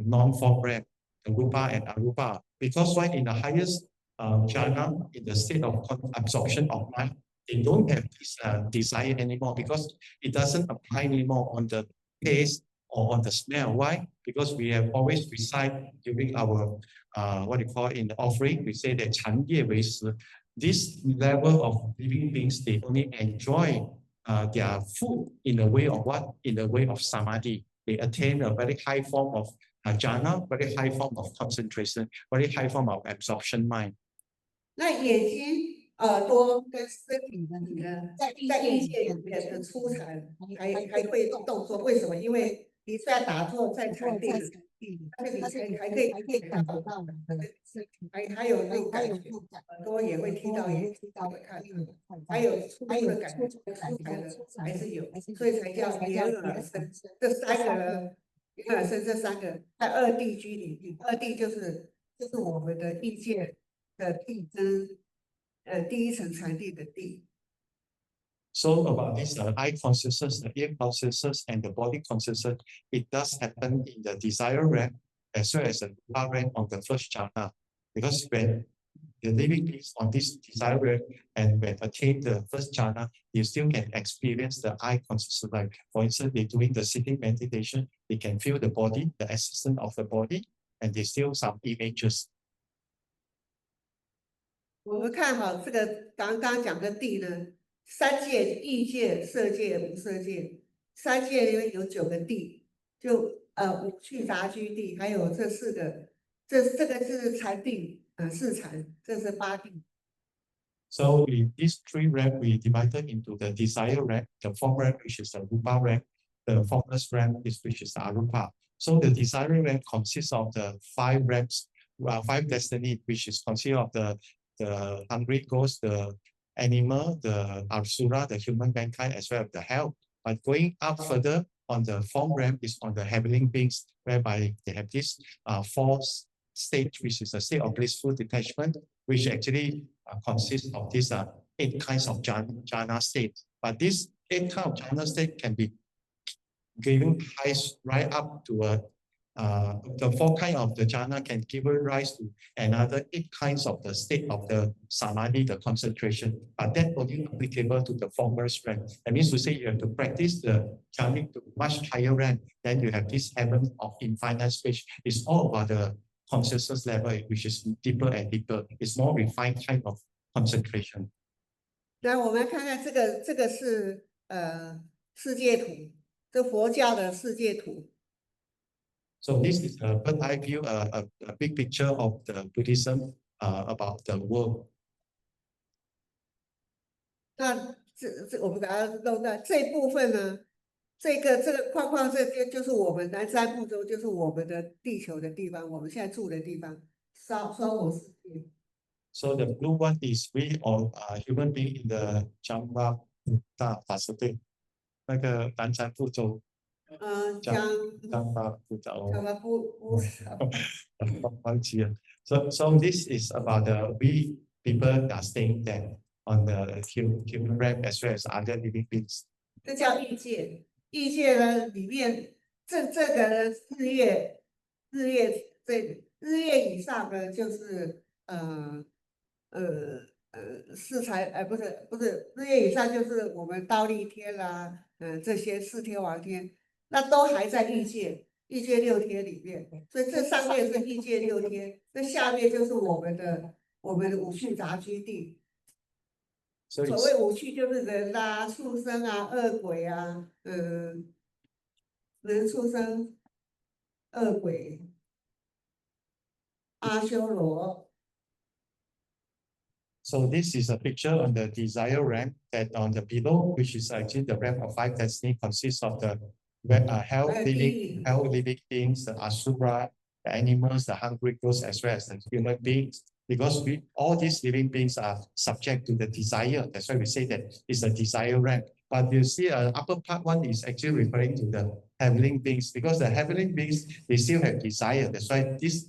Speaker 2: non-form realm, the rupa and arupa. Because why in the highest jhana, in the state of absorption of mind, they don't have this desire anymore because it doesn't apply anymore on the taste or on the smell. Why? Because we have always recite during our what you call in the offering, we say that 禅悦为食. This level of living beings, they only enjoy their food in the way of what? In the way of samadhi. They attain a very high form of jhana, very high form of concentration, very high form of absorption mind.
Speaker 1: 那眼睛、耳朵跟身体呢，在意界里面的出禅还会动作，为什么？因为你在打坐在禅定，但是你还可以感觉到还有那种感觉，耳朵也会听到，也会看到，还有触的感觉，出来的还是有，所以才叫眼耳身这3个呢，眼耳身这3个在2地居里面，2地就是我们的意界的地跟第一层禅定的地。
Speaker 2: So about this eye consciousness, the ear consciousness, and the body consciousness, it does happen in the desire realm as well as the rupa realm of the first jhana. Because when the living beings on this desire realm and when attain the first jhana, you still can experience the eye consciousness. Like for instance, they're doing the sitting meditation, they can feel the body, the existence of the body, and they still some images.
Speaker 1: 我们看好这个刚刚讲的地呢，3界：意界、色界、无色界。3界里面有9个地，就五趣杂居地，还有这4个，这个是禅定四禅，这是8地。
Speaker 2: So in these 3 realms, we divided into the desire realm, the form realm, which is the rupa realm, the formless realm, which is the arupa. So the desire realm consists of the 5 realms, 5 destiny, which is consist of the hungry ghost, the animal, the asura, the human mankind, as well as the hell. But going up further on the form realm is on the heavenly beings, whereby they have this 4 stage, which is a state of blissful detachment, which actually consists of these 8 kinds of jhana state. But this 8 kinds of jhana state can be given right up to the 4 kinds of the jhana can give rise to another 8 kinds of the state of the samadhi, the concentration. But that only applicable to the formless realm. That means to say you have to practice the jhana to much higher rank. Then you have this heaven of infinite space. It's all about the consciousness level, which is deeper and deeper. It's more refined kind of concentration.
Speaker 1: 那我们看看这个是世界图，这佛教的世界图。
Speaker 2: So this is a bird's eye view, a big picture of the Buddhism about the world.
Speaker 1: 那我们把它弄到这一部分呢，这个框框这边就是我们南瞻部洲，就是我们的地球的地方，我们现在住的地方，娑婆世界。
Speaker 2: So the blue one is we all human being in the Jamba法师队，那个南禅部洲。Jamba部洲。忘记了。So this is about the we people are staying there on the human realm as well as other living beings.
Speaker 1: 这叫异界。异界呢里面这个日月以上呢就是四财不是日月以上就是我们忉利天啦，这些四天王天，那都还在异界六天里面，所以这上面是异界六天，那下面就是我们的五趣杂居地。所谓五趣就是人啊、畜生啊、恶鬼啊，人、畜生、恶鬼、阿修罗。
Speaker 2: So this is a picture on the desire ramp that on the below, which is actually the ramp of 5 destiny, consists of the hell living beings, the asura, the animals, the hungry ghosts, as well as the human beings. Because all these living beings are subject to the desire. That's why we say that it's a desire ramp. But you see, upper part one is actually referring to the heavenly beings, because the heavenly beings, they still have desire. That's why this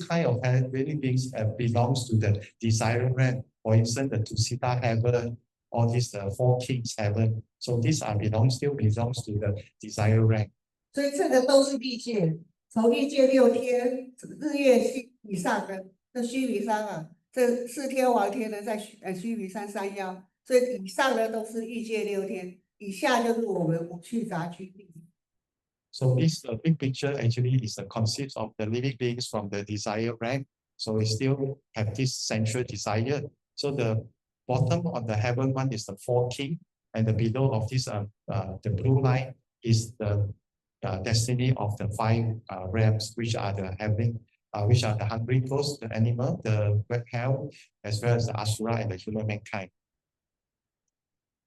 Speaker 2: kind of heavenly beings belongs to the desire realm. For instance, the Tusita heaven, all these 4 kings heaven. So these still belongs to the desire realm.
Speaker 1: 所以这个都是异界，从异界6天，日月以上的这须弥山啊，这4天王天呢在须弥山山腰，所以以上呢都是异界6天，以下就是我们五趣杂居地。
Speaker 2: So this big picture actually is a concept of the living beings from the desire rank. So we still have this central desire. So the bottom of the heaven one is the 4 king, and the below of this the blue line is the destiny of the 5 realms, which are the heaven, which are the hungry ghosts, the animal, the red hell, as well as the asura and the human mankind.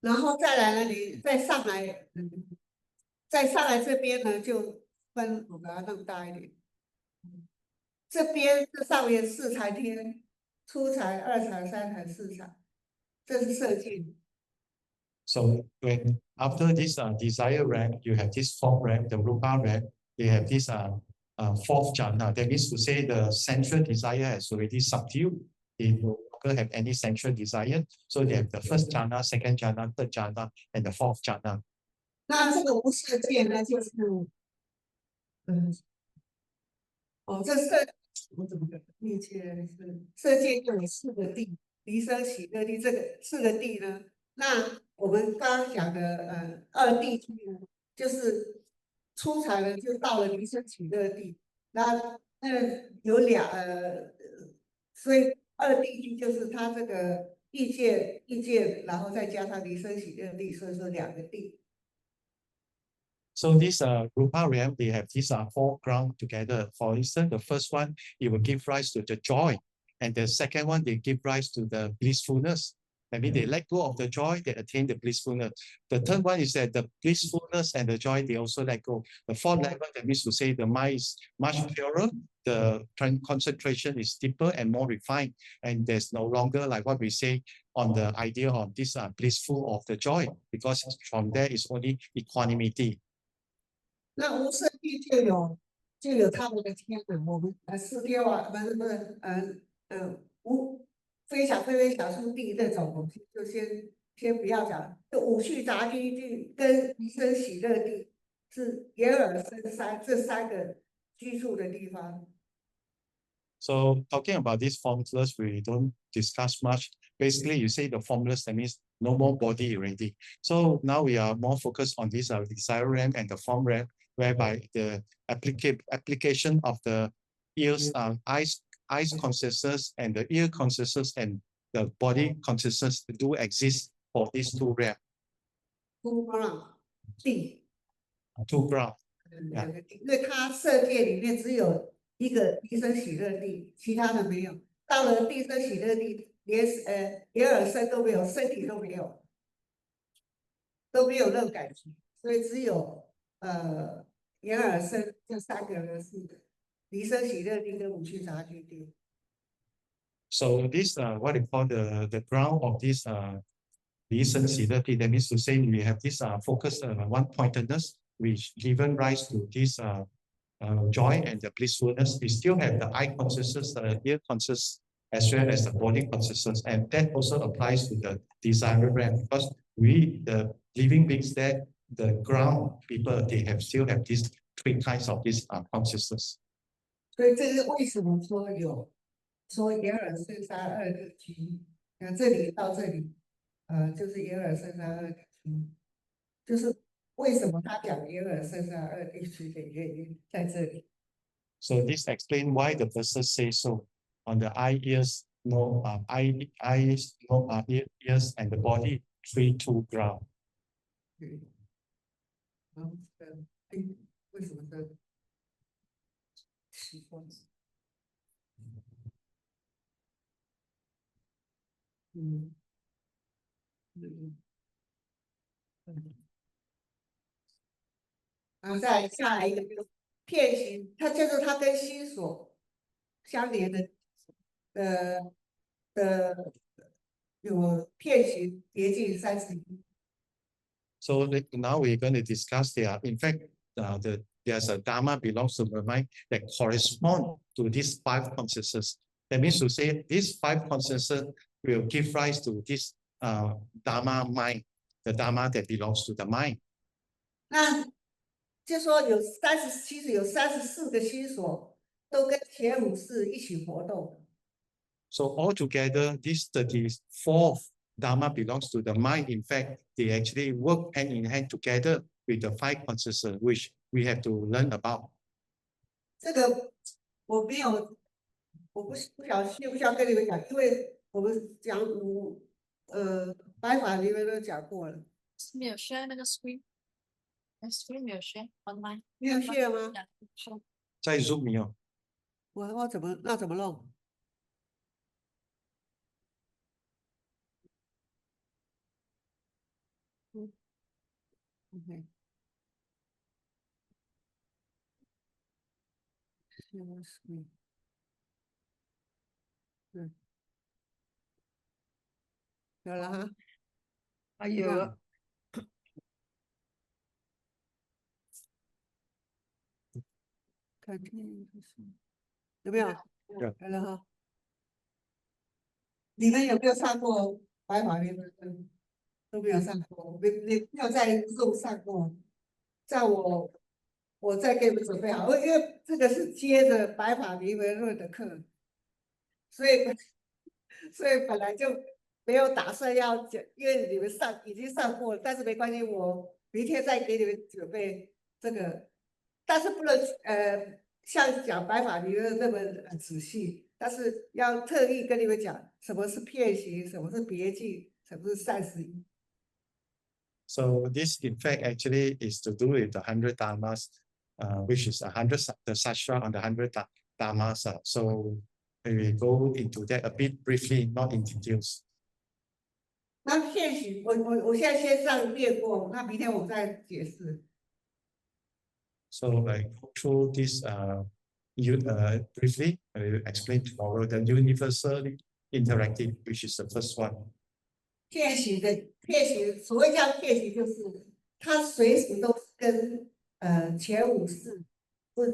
Speaker 1: 然后再来呢，你再上来这边呢，就分我把它弄大一点。这边这上面4财天，初财、2财、3财、4财，这是色界。
Speaker 2: So when after this desire rank, you have this 4th rank, the rupa rank. They have this 4th jhana. That means to say the central desire has already subdued. They no longer have any central desire. So they have the 1st jhana, 2nd jhana, 3rd jhana, and the 4th jhana.
Speaker 1: 那这个无色界呢，就是这我怎么理解是色界就有4个地，离生喜乐地，这个4个地呢，那我们刚刚讲的2地区呢，就是初财呢就到了离生喜乐地，那有所以2地区就是它这个异界，然后再加上离生喜乐地，所以说2个地。
Speaker 2: So this rupa realm, they have these 4 ground together. For instance, the first one, it will give rise to the joy. And the second one, they give rise to the blissfulness. I mean, they let go of the joy, they attain the blissfulness. The third one is that the blissfulness and the joy, they also let go. The 4th level, that means to say the mind is much purer, the concentration is deeper and more refined. And there's no longer like what we say on the idea of this blissful of the joy, because from there is only equanimity.
Speaker 1: 那无色地就有他们的天人，我们4天王不是非小数地那种东西，就先不要讲。就五趣杂居地跟离生喜乐地是眼耳身三这3个居住的地方。
Speaker 2: So talking about these formulas, we don't discuss much. Basically, you say the formulas, that means no more body already. So now we are more focused on this desire realm and the form realm, whereby the application of the ears, eyes consciousness and the ear consciousness and the body consciousness do exist for these 2 realms.
Speaker 1: 2 ground 地
Speaker 2: 2 ground.
Speaker 1: 2个地，因为它色界里面只有一个离生喜乐地，其他的没有。到了离生喜乐地，连眼耳身都没有，身体都没有那种感觉，所以只有眼耳身这3个呢是离生喜乐地跟五趣杂居地。
Speaker 2: So this what they call the ground of this 离生喜乐地. That means to say we have this focus one pointedness, which given rise to this joy and the blissfulness. We still have the eye consciousness, the ear consciousness, as well as the body consciousness, and that also applies to the desire realm, because we, the living beings, that the ground people, they have still have these three kinds of this consciousness.
Speaker 1: 所以这是为什么说眼耳身三二的题，那这里到这里，就是眼耳身三二的题，就是为什么他讲眼耳身三二地区的原因在这里。
Speaker 2: So this explains why the verses say so. On the eye, ears, no eyes, no ears, and the body, three, two ground.
Speaker 1: 为什么呢？奇怪。然后再下来一个片形，它就是它跟心所相连的有片形接近31。
Speaker 2: So now we're going to discuss there. In fact, there's a Dharma belongs to the mind that correspond to these five consciousness. That means to say these five consciousness will give rise to this Dharma mind, the Dharma that belongs to the mind.
Speaker 1: 那就说其实有34个心所都跟前5识一起活动。
Speaker 2: So altogether, this 34th Dharma belongs to the mind. In fact, they actually work hand in hand together with the five consciousness, which we have to learn about.
Speaker 1: 这个我不需要跟你们讲，因为我们讲白法里面都讲过了。
Speaker 3: 没有 share 那个 screen 没有 share online
Speaker 1: 没有 share 吗？
Speaker 2: 在 Zoom 没有。
Speaker 1: 我怎么弄？OK。share screen。有了哈。
Speaker 3: 啊有了。
Speaker 1: 看有没有？有了哈。你们有没有上过白法律的？都没有上过，你没有在Zoom上过。在我再给你们准备好，因为这个是接着白法明文论的课，所以本来就没有打算要讲，因为你们已经上过了，但是没关系，我明天再给你们准备这个，但是不能像讲白法明论那么仔细，但是要特意跟你们讲什么是片形，什么是别境，什么是善思义。
Speaker 2: So this, in fact, actually is to do with the 100 dharmas, which is 100 the sastra on the 100 dharmas. So we will go into that a bit briefly, not in details.
Speaker 1: 那片形，我现在先上列过，那明天我们再解释。
Speaker 2: So I go through this briefly. I will explain tomorrow the universally interactive, which is the first one.
Speaker 1: 片形，所谓叫片形，就是它随时都跟前5识，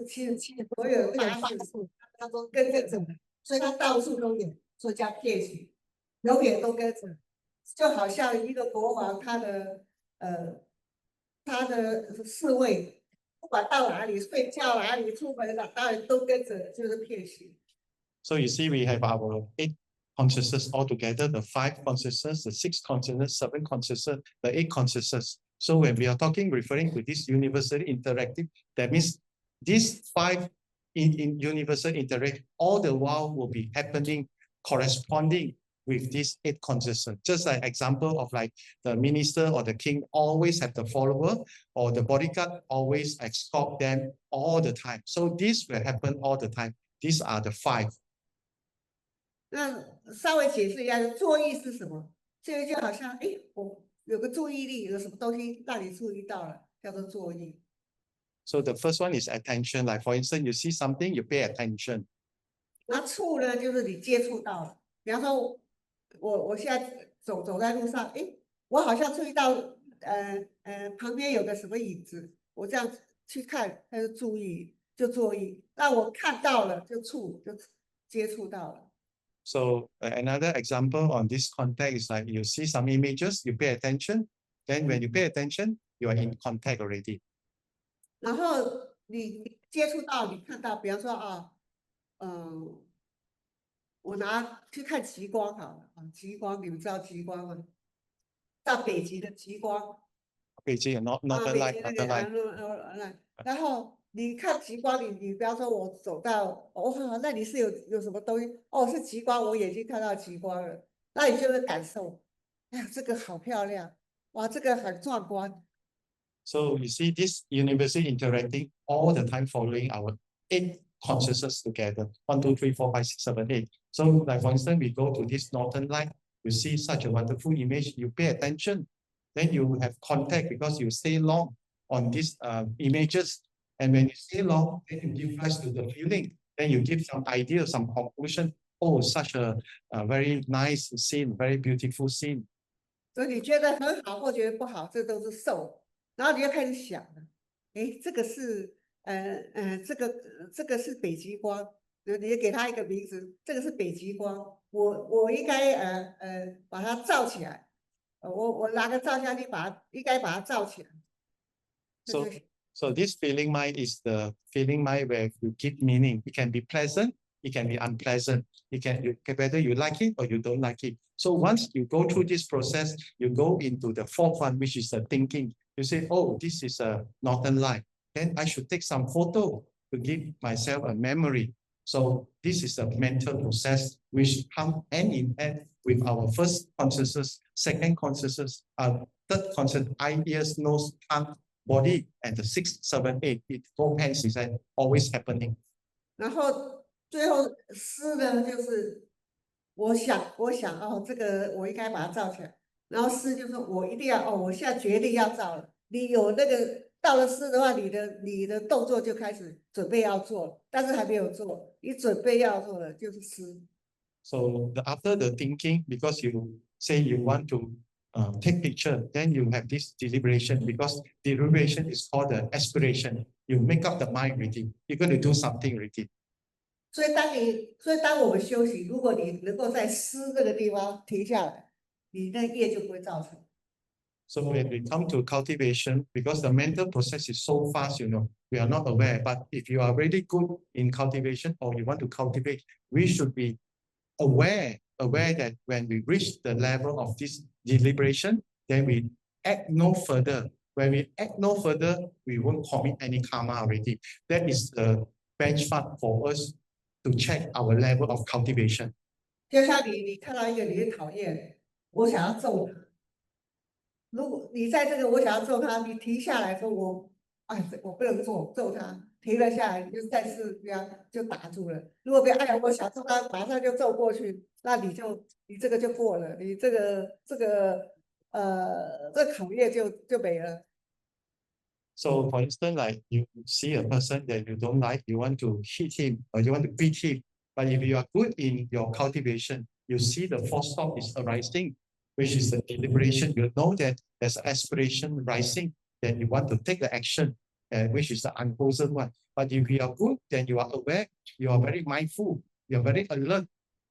Speaker 1: 其实所有8法识它都跟着，所以它到处都有，所以叫片形，永远都跟着，就好像一个国王他的侍卫，不管到哪里睡觉哪里出门哪里都跟着，就是片形。
Speaker 2: So you see, we have our 8 consciousness altogether, the 5 consciousness, the 6 consciousness, 7 consciousness, the 8 consciousness. So when we are referring to this universally interactive, that means these 5 in universal interactive, all the while will be happening corresponding with this 8 consciousness. Just like example of like the minister or the king always have the follower, or the bodyguard always escort them all the time. So this will happen all the time. These are the 5.
Speaker 1: 那稍微解释一下，作意是什么？这个就好像，我有个注意力，有什么东西让你注意到了，叫做作意。
Speaker 2: So the first one is attention. Like for instance, you see something, you pay attention.
Speaker 1: 那触呢，就是你接触到了。比方说我现在走在路上，诶，我好像注意到旁边有个什么影子，我这样去看，他就注意就注意，那我看到了就接触到了。
Speaker 2: So another example on this context is like you see some images, you pay attention. Then when you pay attention, you are in contact already.
Speaker 1: 然后你接触到，你看到，比方说啊，我去看极光好了啊，极光你们知道极光吗？到北极的极光。
Speaker 2: 北极 northern light, northern light.
Speaker 1: 然后你看极光，你不要说我走到，哦，那里是有什么东西？哦，是极光，我眼睛看到极光了，那你就会感受，哎呀，这个好漂亮，哇，这个很壮观。
Speaker 2: So you see this university interacting all the time following our 8 consciousness together. 1, 2, 3, 4, 5, 6, 7, 8. So like for instance, we go to this northern light, you see such a wonderful image, you pay attention, then you have contact because you stay long on these images. And when you stay long, then you give rise to the feeling. Then you give some idea, some conclusion. Oh, such a very nice scene, very beautiful scene.
Speaker 1: 所以你觉得很好或觉得不好，这都是受。然后你就开始想了，哎，这个是这个是北极光，你给它一个名字，这个是北极光，我应该把它罩起来，我拿个照相机应该把它罩起来。
Speaker 2: So this feeling mind is the feeling mind where you give meaning. It can be pleasant, it can be unpleasant. Whether you like it or you don't like it. So once you go through this process, you go into the fourth one, which is the thinking. You say, oh, this is a northern light. Then I should take some photo to give myself a memory. So this is a mental process which comes hand in hand with our first consciousness, second consciousness, third consciousness, eye, ears, nose, tongue, body, and the 6, 7, 8. It all hands is always happening.
Speaker 1: 然后最后思呢，就是我想哦，这个我应该把它罩起来。然后思就是我一定要哦，我现在决定要罩了。你有那个到了思的话，你的动作就开始准备要做了，但是还没有做。你准备要做的就是思。
Speaker 2: So after the thinking, because you say you want to take picture, then you have this deliberation, because deliberation is called the aspiration. You make up the mind already. You're going to do something already.
Speaker 1: 所以当我们休息，如果你能够在思这个地方停下来，你那业就不会造成。
Speaker 2: So when we come to cultivation, because the mental process is so fast, we are not aware. But if you are really good in cultivation or you want to cultivate, we should be aware that when we reach the level of this deliberation, then we act no further. When we act no further, we won't commit any karma already. That is the benchmark for us to check our level of cultivation.
Speaker 1: 就像你看到一个你很讨厌，我想要揍他。如果你在这个我想要揍他，你停下来说我不能揍他，停了下来，你就再次这样就打住了。如果别我想揍他，马上就揍过去，那你这个就过了，你这考验就没了。
Speaker 2: So for instance, like you see a person that you don't like, you want to hit him or you want to beat him. But if you are good in your cultivation, you see the fourth stop is arising, which is the deliberation. You know that there's aspiration rising, then you want to take the action, which is the unwholesome one. But if you are good, then you are aware, you are very mindful, you are very alert,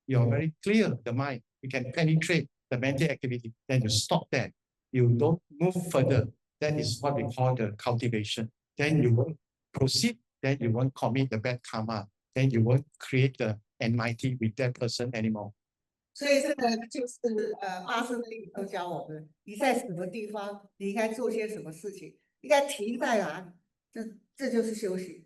Speaker 2: you are very clear, the mind. You can penetrate the mental activity, then you stop there. You don't move further. That is what we call the cultivation. Then you won't proceed, then you won't commit the bad karma, then you won't create the enmity with that person anymore.
Speaker 1: 所以这个就是八识规矩都教我们，你在什么地方，你应该做些什么事情，应该停在哪里，这就是修行。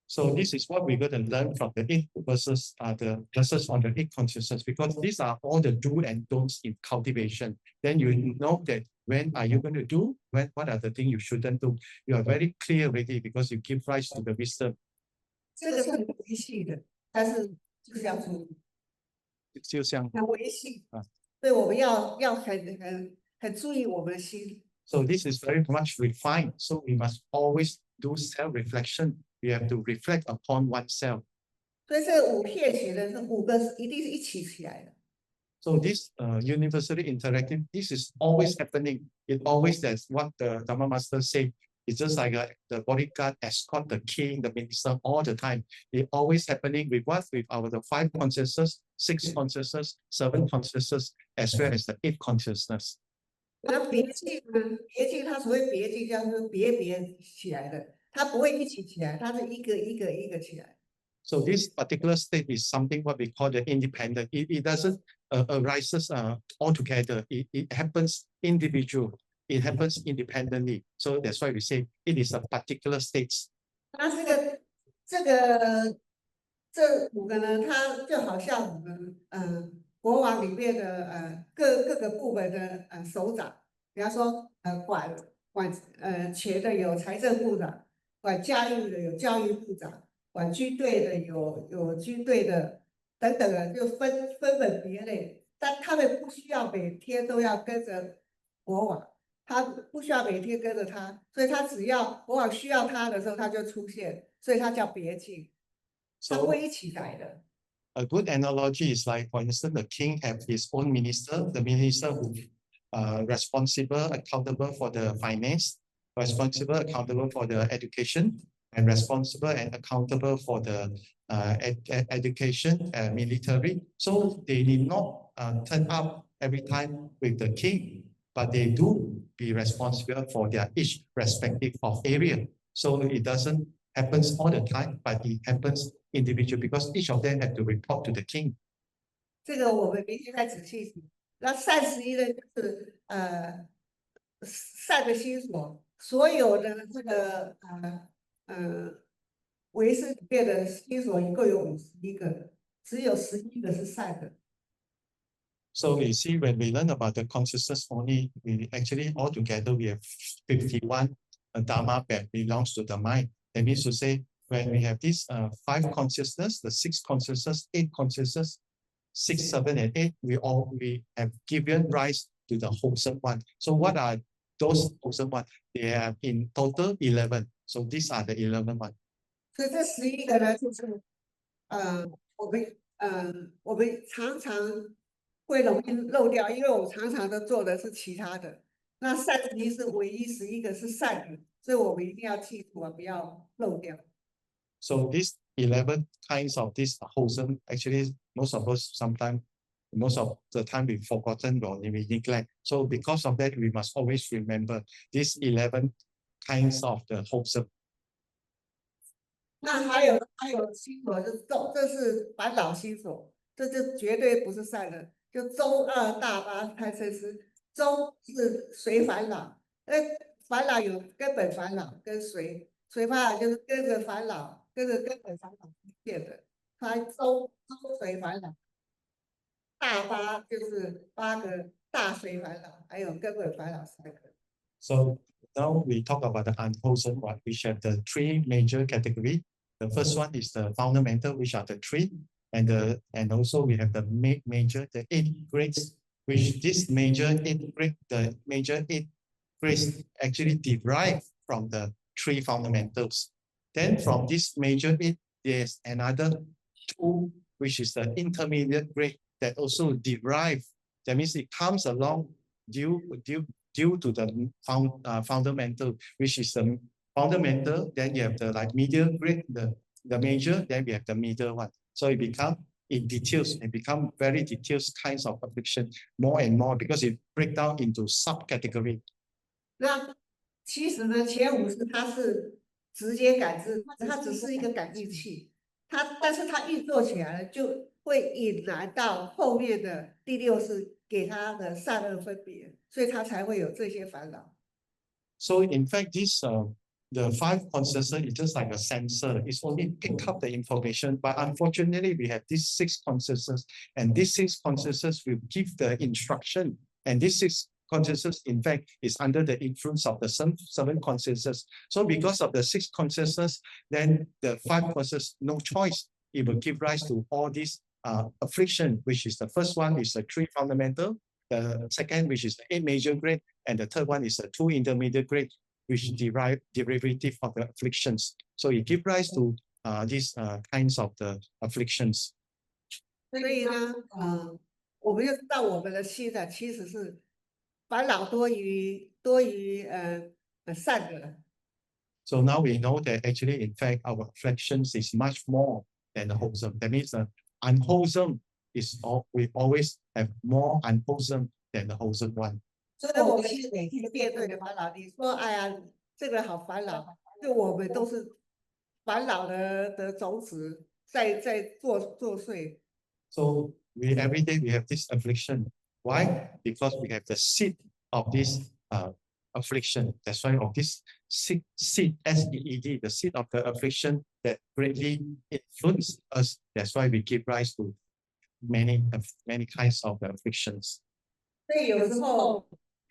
Speaker 2: So this is what we're going to learn from the 8 verses, the verses on the 8 consciousness, because these are all the do and don'ts in cultivation. Then you know that when are you going to do, what are the things you shouldn't do. You are very clear already because you give rise to the wisdom.
Speaker 1: 这个是很维系的，但是就是要注意，
Speaker 2: 就像
Speaker 1: 很维系啊，所以我们要很注意我们的心。
Speaker 2: So this is very much refined. So we must always do self-reflection. We have to reflect upon oneself.
Speaker 1: 所以这5片写的是5个一定是一起起来的。
Speaker 2: So this universally interactive, this is always happening. It always, that's what the Dharma master said. It's just like the bodyguard escort the king, the minister all the time. It always happening with what? With our the 5 consciousness, 6 consciousness, 7 consciousness, as well as the 8 consciousness.
Speaker 1: 那别境呢？别境它所谓别境叫做别起来的，它不会一起起来，它是一个一个起来。
Speaker 2: So this particular state is something what we call the independent. It doesn't arises all together. It happens individual. It happens independently. So that's why we say it is a particular state.
Speaker 1: 那这5个呢，它就好像我们国王里面的各个部门的首长，比方说管钱的有财政部长，管教育的有教育部长，管军队的有军队的等等的，就分门别类。但他们不需要每天都要跟着国王，他不需要每天跟着他，所以他只要国王需要他的时候，他就出现，所以他叫别境。他不会一起来的。
Speaker 2: A good analogy is like, for instance, the king have his own minister, the minister who responsible, accountable for the finance, responsible, accountable for the education, and responsible and accountable for the education and military. So they need not turn up every time with the king, but they do be responsible for their each respective of area. So it doesn't happens all the time, but it happens individual because each of them have to report to the king.
Speaker 1: 这个我们明天再仔细说。那善十一呢，就是善的心所，所有的这个唯识里面的心所一共有51个，只有11个是善的。
Speaker 2: So you see, when we learn about the consciousness only, we actually altogether we have 51 Dharma that belongs to the mind. That means to say, when we have these 5 consciousness, the 6 consciousness, 8 consciousness, 6, 7, and 8, we have given rise to the wholesome one. So what are those wholesome one? They have in total 11. So these are the 11 one.
Speaker 1: 所以这11个呢，就是我们常常会容易漏掉，因为我常常都做的是其他的。那善十一是唯一11个是善的，所以我们一定要记住啊，不要漏掉。
Speaker 2: So these 11 kinds of this wholesome, actually, most of us sometimes, most of the time we've forgotten or we neglect. So because of that, we must always remember these 11 kinds of the wholesome.
Speaker 1: 那还有心所是这是烦恼心所，这就绝对不是善的。就中二大八贪嗔痴，中是随烦恼，烦恼有根本烦恼跟随烦恼就是跟着烦恼，跟着根本烦恼出现的，它中随烦恼。大八就是8个大随烦恼，还有根本烦恼3个。
Speaker 2: So now we talk about the unwholesome one, which have the 3 major categories. The first one is the fundamental, which are the 3, and also we have the major, the 8 grades, which this major 8 grade, the major 8 grades actually derive from the 3 fundamentals. Then from this major 8, there's another 2, which is the intermediate grade that also derive. That means it comes along due to the fundamental, which is the fundamental. Then you have the like medium grade, the major. Then we have the middle one. So it become in details. It become very detailed kinds of affliction more and more because it break down into subcategory.
Speaker 1: 那其实呢，前5是它是直接感知，它只是一个感应器，但是它运作起来了，就会引来到后面的第6是给它的善恶分别，所以它才会有这些烦恼。
Speaker 2: So in fact, this the 5 consciousness is just like a sensor. It's only pick up the information, but unfortunately, we have these 6 consciousness, and these 6 consciousness will give the instruction, and this 6 consciousness, in fact, is under the influence of the 7 consciousness. So because of the 6 consciousness, then the 5 consciousness, no choice, it will give rise to all these affliction, which is the first one is the 3 fundamental, the second, which is the 8 major grade, and the third one is the 2 intermediate grade, which derivative of the afflictions. So it gives rise to these kinds of the afflictions.
Speaker 1: 所以呢，我们就知道我们的心呢，其实是烦恼多于善的。
Speaker 2: So now we know that actually, in fact, our afflictions is much more than the wholesome. That means the unwholesome is we always have more unwholesome than the wholesome one.
Speaker 1: 所以我们其实每天面对的烦恼，你说哎呀，这个好烦恼，对我们都是烦恼的种子在作祟。
Speaker 2: So every day we have this affliction. Why? Because we have the seed of this affliction. That's why of this seed, S-E-E-D, the seed of the affliction that greatly influence us. That's why we give rise to many kinds of afflictions.
Speaker 1: 所以有时候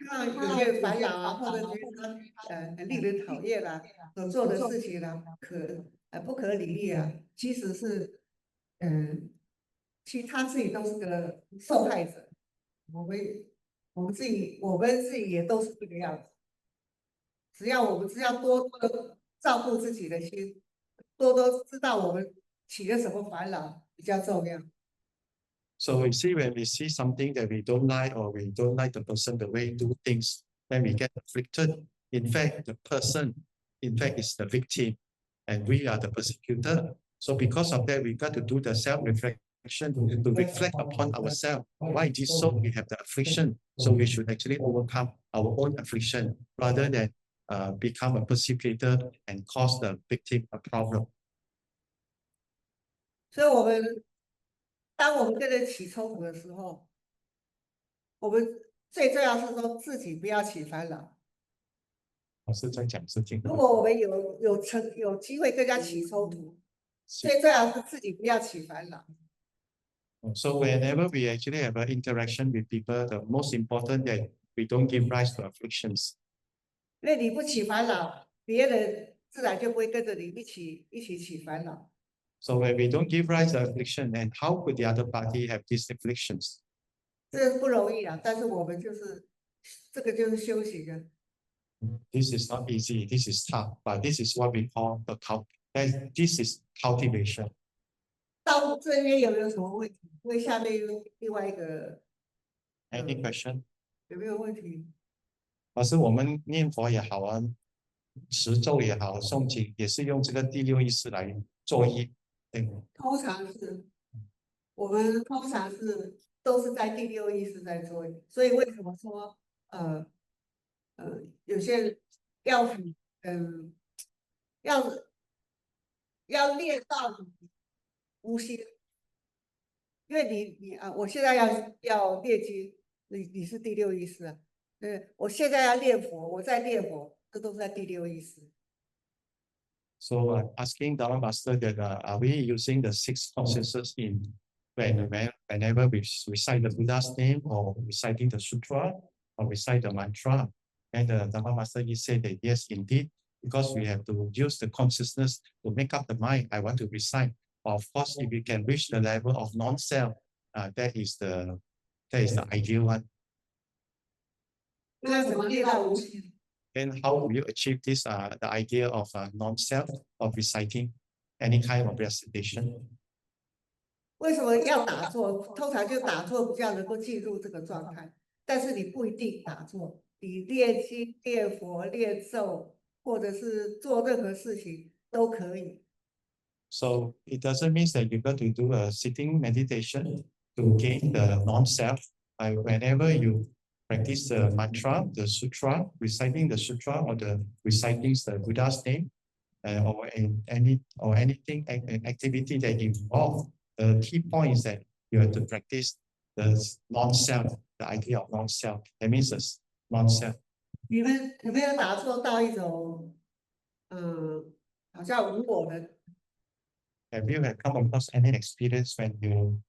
Speaker 1: 看到有些烦恼啊，或者觉得很令人讨厌啦，所做的事情啦，不可理喻啊，其实是其实他自己都是个受害者。我们自己也都是这个样子。只要多多的照顾自己的心，多多知道我们起了什么烦恼比较重要。
Speaker 2: So we see when we see something that we don't like or we don't like the person the way do things, then we get afflicted. In fact, the person, in fact, is the victim, and we are the persecutor. So because of that, we got to do the self-reflection to reflect upon ourselves. Why it is so? We have the affliction, so we should actually overcome our own affliction rather than become a persecutor and cause the victim a problem.
Speaker 1: 所以当我们跟人起冲突的时候，我们最重要是说自己不要起烦恼。
Speaker 2: 我是在讲事情。
Speaker 1: 如果我们有机会跟人家起冲突，最重要是自己不要起烦恼。
Speaker 2: So whenever we actually have an interaction with people, the most important that we don't give rise to afflictions.
Speaker 1: 因为你不起烦恼，别人自然就不会跟着你一起起烦恼。
Speaker 2: So when we don't give rise to affliction, and how could the other party have these afflictions?
Speaker 1: 这不容易啊，但是我们这个就是修行啊。
Speaker 2: This is not easy. This is tough, but this is what we call this is cultivation.
Speaker 1: 到这边有没有什么问题？因为下面有另外一个。
Speaker 2: Any question?
Speaker 1: 有没有问题？
Speaker 2: 老师，我们念佛也好啊，持咒也好，诵经也是用这个第六意识来作意，对吗？
Speaker 1: 我们通常都是在第六意识在做，所以为什么说有些人要要练到无心，因为你我现在要练经，你是第六意识啊，我现在要练佛，我在练佛，这都是在第六意识。
Speaker 2: So asking Dharma Master that are we using the 6 consciousness whenever we recite the Buddha's name or reciting the sutra or recite the mantra? And the Dharma Master he said that yes, indeed, because we have to use the consciousness to make up the mind. I want to recite. Of course, if we can reach the level of non-self, that is the ideal one.
Speaker 1: 那怎么练到无心？
Speaker 2: And how will you achieve this? The idea of non-self, of reciting any kind of recitation.
Speaker 1: 为什么要打坐？通常就打坐比较能够进入这个状态，但是你不一定打坐，你练经、练佛、练咒，或者是做任何事情都可以。
Speaker 2: So it doesn't mean that you got to do a sitting meditation to gain the non-self. Whenever you practice the mantra, the sutra, reciting the sutra, or reciting the Buddha's name, or anything, an activity that involves. The key point is that you have to practice the non-self, the idea of non-self. That means the non-self.
Speaker 1: 你们有没有打坐到一种，好像无我的？
Speaker 2: Have you come across any experience when you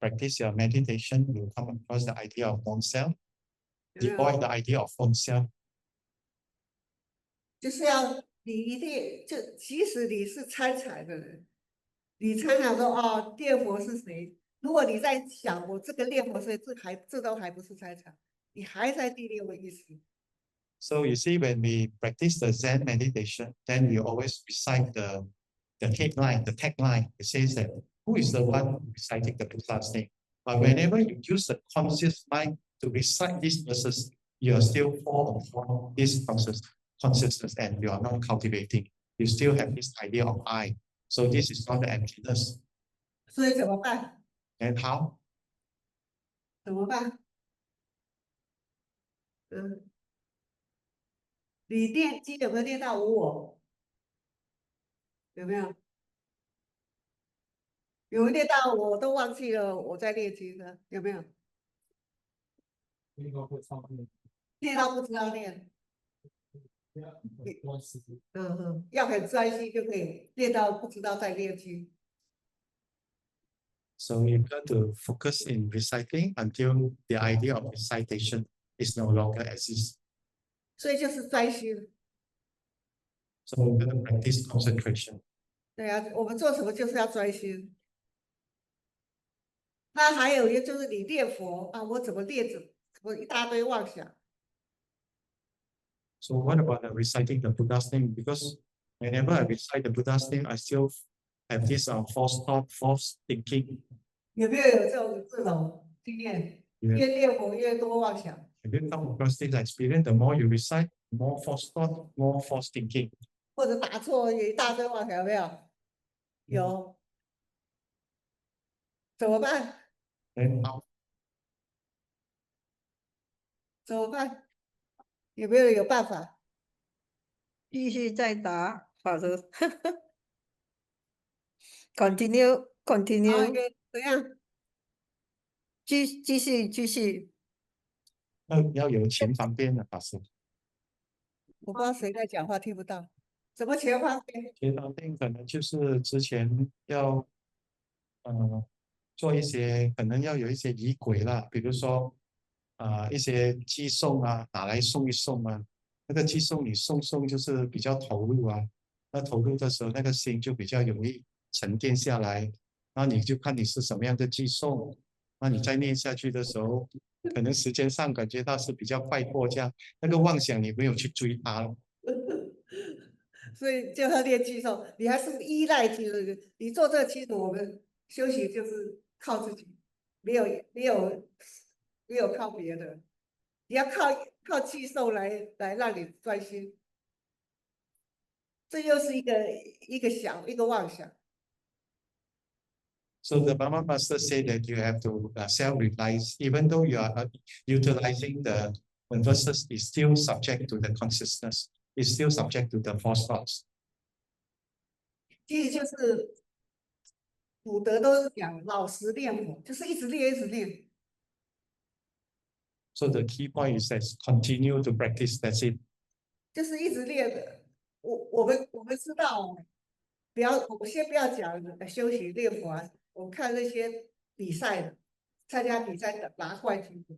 Speaker 2: practice your meditation, you come across the idea of non-self, devoid the idea of own-self?
Speaker 1: 就是你一定即使你是参禅的人，你参禅说哦，念佛是谁？如果你在想我这个念佛是谁，这都还不是参禅，你还在第六个意识。
Speaker 2: So you see, when we practice the Zen meditation, then we always recite the headline, the tagline. It says that who is the one reciting the Buddha's name? But whenever you use the conscious mind to recite these verses, you are still fall upon this consciousness and you are not cultivating. You still have this idea of I. So this is not the emptiness.
Speaker 1: 所以怎么办？
Speaker 2: And how?
Speaker 1: 怎么办？你练经有没有练到无我？有没有？有练到我都忘记了我在练经了，有没有？练到不知道练。要很专心就可以练到不知道在练经。
Speaker 2: So you got to focus in reciting until the idea of recitation is no longer exists.
Speaker 1: 所以就是专心。
Speaker 2: So we're going to practice concentration.
Speaker 1: 对啊，我们做什么就是要专心。那还有一个就是你念佛啊，我怎么练着，我一大堆妄想。
Speaker 2: So what about reciting the Buddha's name? Because whenever I recite the Buddha's name, I still have this false thought, false thinking.
Speaker 1: 有没有这种经验？越念佛越多妄想。
Speaker 2: Have you come across this experience? The more you recite, more false thought, more false thinking.
Speaker 1: 或者打错也一大堆妄想，有没有？有。怎么办？ 怎么办？有没有办法？
Speaker 4: 继续再答，好的。continue。
Speaker 1: 怎样？
Speaker 4: 继续。
Speaker 2: 要有前方便的法师。
Speaker 1: 我不知道谁在讲话，听不到。什么前方便？
Speaker 2: 前方便可能就是之前要做一些，可能要有一些仪轨啦，比如说一些寄送啊，拿来送一送啊。那个寄送你送就是比较投入啊，那投入的时候那个心就比较容易沉淀下来。那你就看你是什么样的寄送，那你再念下去的时候，可能时间上感觉到是比较快过这样，那个妄想你没有去追它。
Speaker 1: 所以就要练寄送，你还是依赖这个。你做这个其实我们修行就是靠自己，没有靠别的，你要靠寄送来让你专心。这又是一个妄想。
Speaker 2: So the Dharma master said that you have to self-realize, even though you are utilizing the verses, is still subject to the consciousness, is still subject to the false thoughts.
Speaker 1: 其实就是古德都是讲老实练佛，就是一直练。
Speaker 2: So the key point is that continue to practice. That's it.
Speaker 1: 就是一直练的。我们知道，我先不要讲修行练佛啊。我看那些比赛的，参加比赛的拿冠军的，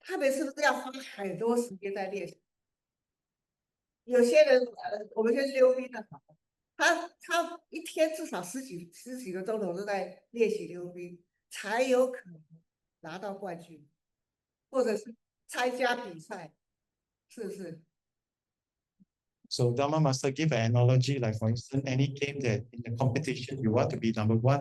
Speaker 1: 他们是不是要花很多时间在练习？有些人我们先溜冰的好，他一天至少十几个钟头都在练习溜冰，才有可能拿到冠军，或者是参加比赛，是不是？
Speaker 2: So Dharma master give an analogy, like for instance, any game that in the competition you want to be number one,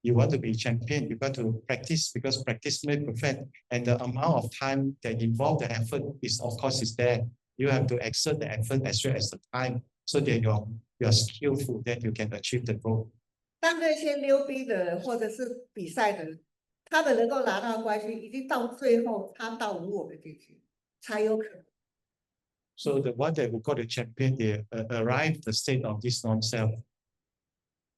Speaker 2: you want to be champion, you got to practice because practice makes perfect, and the amount of time that involve the effort is of course is there. You have to exert the effort as well as the time, so that you're skillful, that you can achieve the goal.
Speaker 1: 当那些溜冰的人或者是比赛的人，他们能够拿到冠军，一定到最后他到无我的境界，才有可能。
Speaker 2: So the one that who got the champion, they arrive the state of this non-self.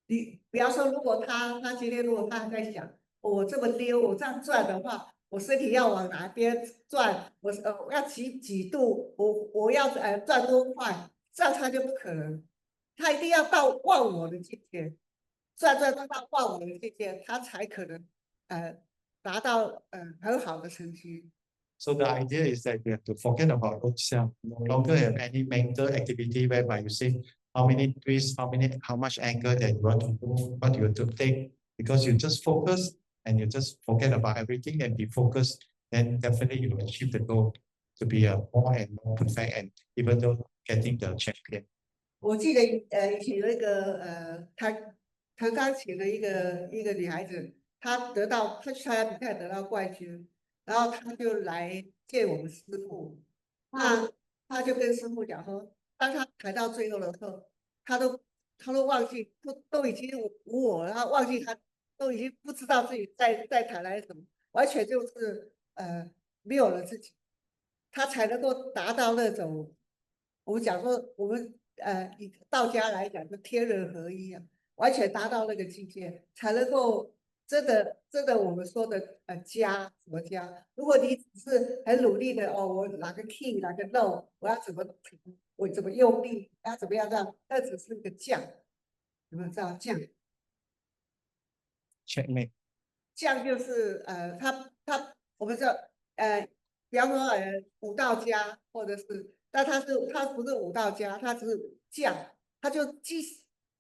Speaker 1: 你比方说，如果他今天他还在想，我这么溜，我这样转的话，我身体要往哪边转？我要几度？我要转多快？这样他就不可能，他一定要到忘我的境界，转到忘我的境界，他才可能达到很好的成绩。
Speaker 2: So the idea is that you have to forget about yourself, no longer have any mental activity whereby you say how many twists, how much anger that you want to move, what you want to take, because you just focus and you just forget about everything and be focused, then definitely you will achieve the goal to be a more and more perfect, and even though getting the champion.
Speaker 1: 我记得以前有一个弹钢琴的一个女孩子，他去参加比赛得到冠军，然后他就来见我们师傅，那他就跟师傅讲说，当他抬到最后的时候，他都忘记，都已经无我了，他忘记他都已经不知道自己在谈来什么，完全就是没有了自己，他才能够达到那种我们讲说我们以道家来讲就天人合一啊，完全达到那个境界，才能够真的我们说的家什么家？如果你只是很努力的哦，我哪个 key 哪个 no，我要怎么我怎么用力，要怎么样这样，那只是个将，有没有知道将？
Speaker 2: checkmate。
Speaker 1: 将就是我们知道比方说武道家或者是，但他不是武道家，他只是将，他就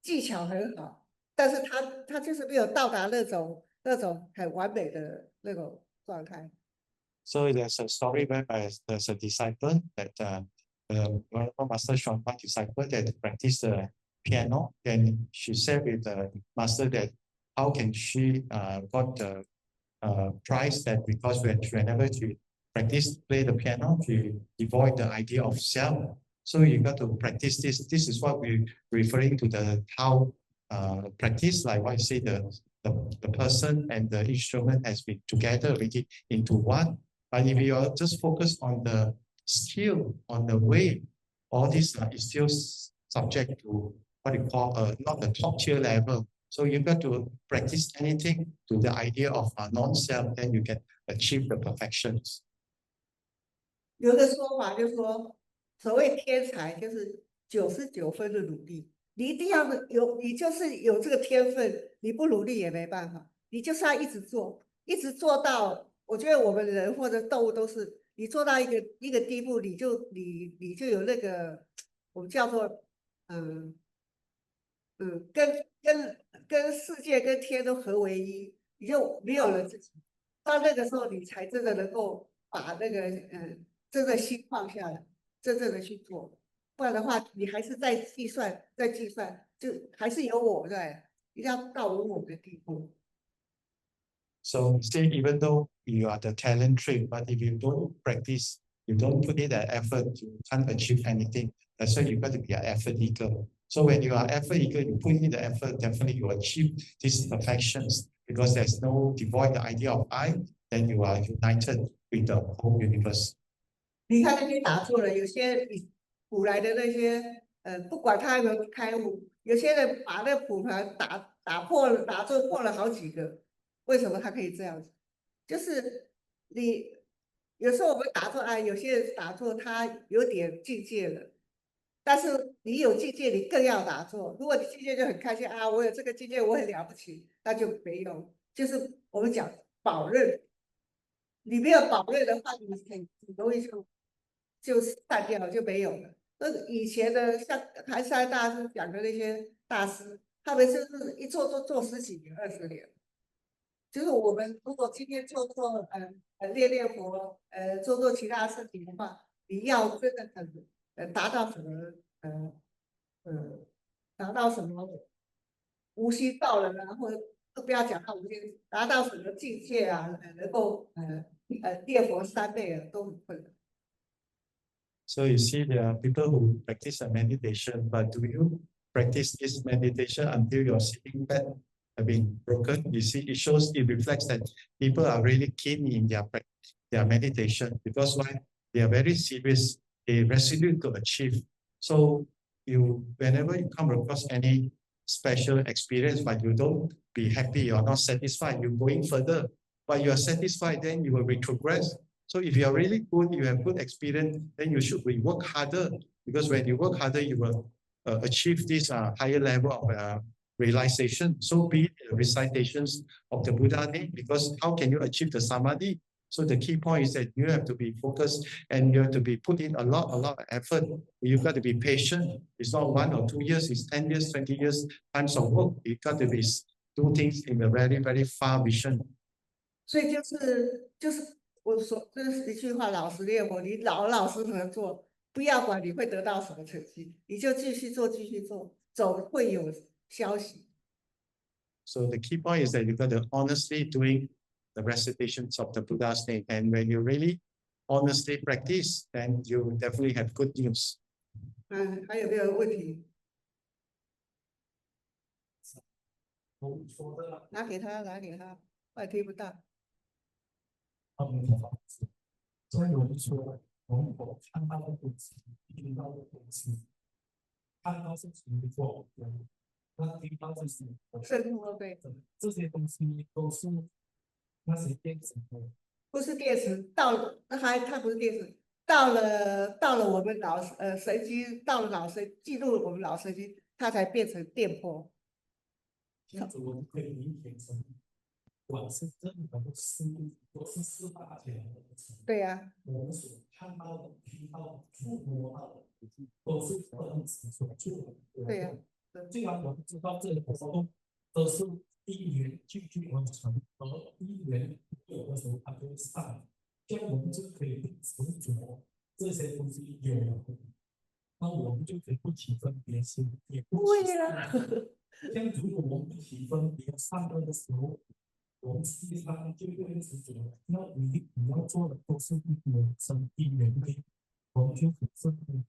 Speaker 1: 技巧很好，但是他就是没有到达那种很完美的那种状态。
Speaker 2: So there's a story whereby there's a disciple that one of master showed one disciple that practiced the piano. Then she said with the master that how can she got the prize that because whenever she play the piano, she avoid the idea of self. So you got to practice this. This is what we're referring to the how practice, like what I say, the person and the instrument has been together already into one. But if you are just focused on the skill, on the way, all this is still subject to what you call not the top tier level. So you got to practice anything to the idea of non-self, then you can achieve the perfections.
Speaker 1: 有的说法就是说，所谓天才就是99分的努力，你一定要你就是有这个天分，你不努力也没办法，你就是要一直做，一直做到。我觉得我们人或者动物都是，你做到一个地步，你就有那个我们叫做嗯跟世界跟天都合为一，你就没有了自己。到那个时候，你才真的能够把那个真的心放下来，真正的去做。不然的话，你还是在计算，就还是有我在，一定要到无我的地步。
Speaker 2: So say even though you are the talent trait, but if you don't practice, you don't put in the effort, you can't achieve anything. That's why you got to be an effort eager. So when you are effort eager, you put in the effort, definitely you achieve these perfections because there's no devoid the idea of I, then you are united with the whole universe.
Speaker 1: 你看那些打坐的，有些古来的那些不管他有没有开悟，有些人把那谱团打破了，打坐破了好几个。为什么他可以这样子？就是你有时候我们打坐，有些人打坐他有点境界了，但是你有境界，你更要打坐。如果你境界就很开心我有这个境界，我很了不起，那就没用。就是我们讲保任，你没有保任的话，你很容易就散掉，就没有了。那以前的像寒山大师讲的那些大师，他们就是一做10几年、20年。就是我们如果今天做练佛，做其他事情的话，你要真的达到什么达到什么无心道人啊，或者都不要讲到无心，达到什么境界能够念佛3倍都很困难。
Speaker 2: So you see, there are people who practice a meditation, but do you practice this meditation until your sitting bed have been broken? You see, it shows, it reflects that people are really keen in their meditation because why? They are very serious, they resolute to achieve. So whenever you come across any special experience, but you don't be happy, you're not satisfied, you're going further, but you are satisfied, then you will retrogress. So if you are really good, you have good experience, then you should work harder because when you work harder, you will achieve this higher level of realization. So be it recitations of the Buddha name, because how can you achieve the samadhi? So the key point is that you have to be focused and you have to be put in a lot of effort. You've got to be patient. It's not 1 or 2 years, it's 10 years, 20 years times of work. You've got to do things in a very, very far vision.
Speaker 1: 所以就是我说这是一句话，老实练佛，你老实合作，不要管你会得到什么成绩，你就继续做，走会有消息。
Speaker 2: So the key point is that you got to honestly doing the recitations of the Buddha's name, and when you really honestly practice, then you definitely have good news.
Speaker 1: 还有没有问题？拿给他，我也听不到。
Speaker 5: 所以我就说，我看到的东西，听到的东西，看到是属于我的，那听到就是
Speaker 1: 对，
Speaker 5: 这些东西都是那些电子的，
Speaker 1: 不是电池，到了，它不是电池，到了我们神经，到了脑神进入我们脑神经，它才变成电波。
Speaker 5: 这样子我就可以理解成，不管是任何的事物，都是四大界的东西。
Speaker 1: 对呀、
Speaker 5: 我们所看到的、听到的、触摸到的，都是分子所做的。
Speaker 1: 对呀、
Speaker 5: 既然我们知道这个活动都是一元句句完成，而一元有的时候它就会散，这样我们就可以不执着这些东西有了，那我们就可以不起分别心，也不起
Speaker 1: 了。
Speaker 5: 这样如果我们不起分别善恶的时候，我们实际上就会执着。那你要做的都是一元生一元类，我们就很顺利。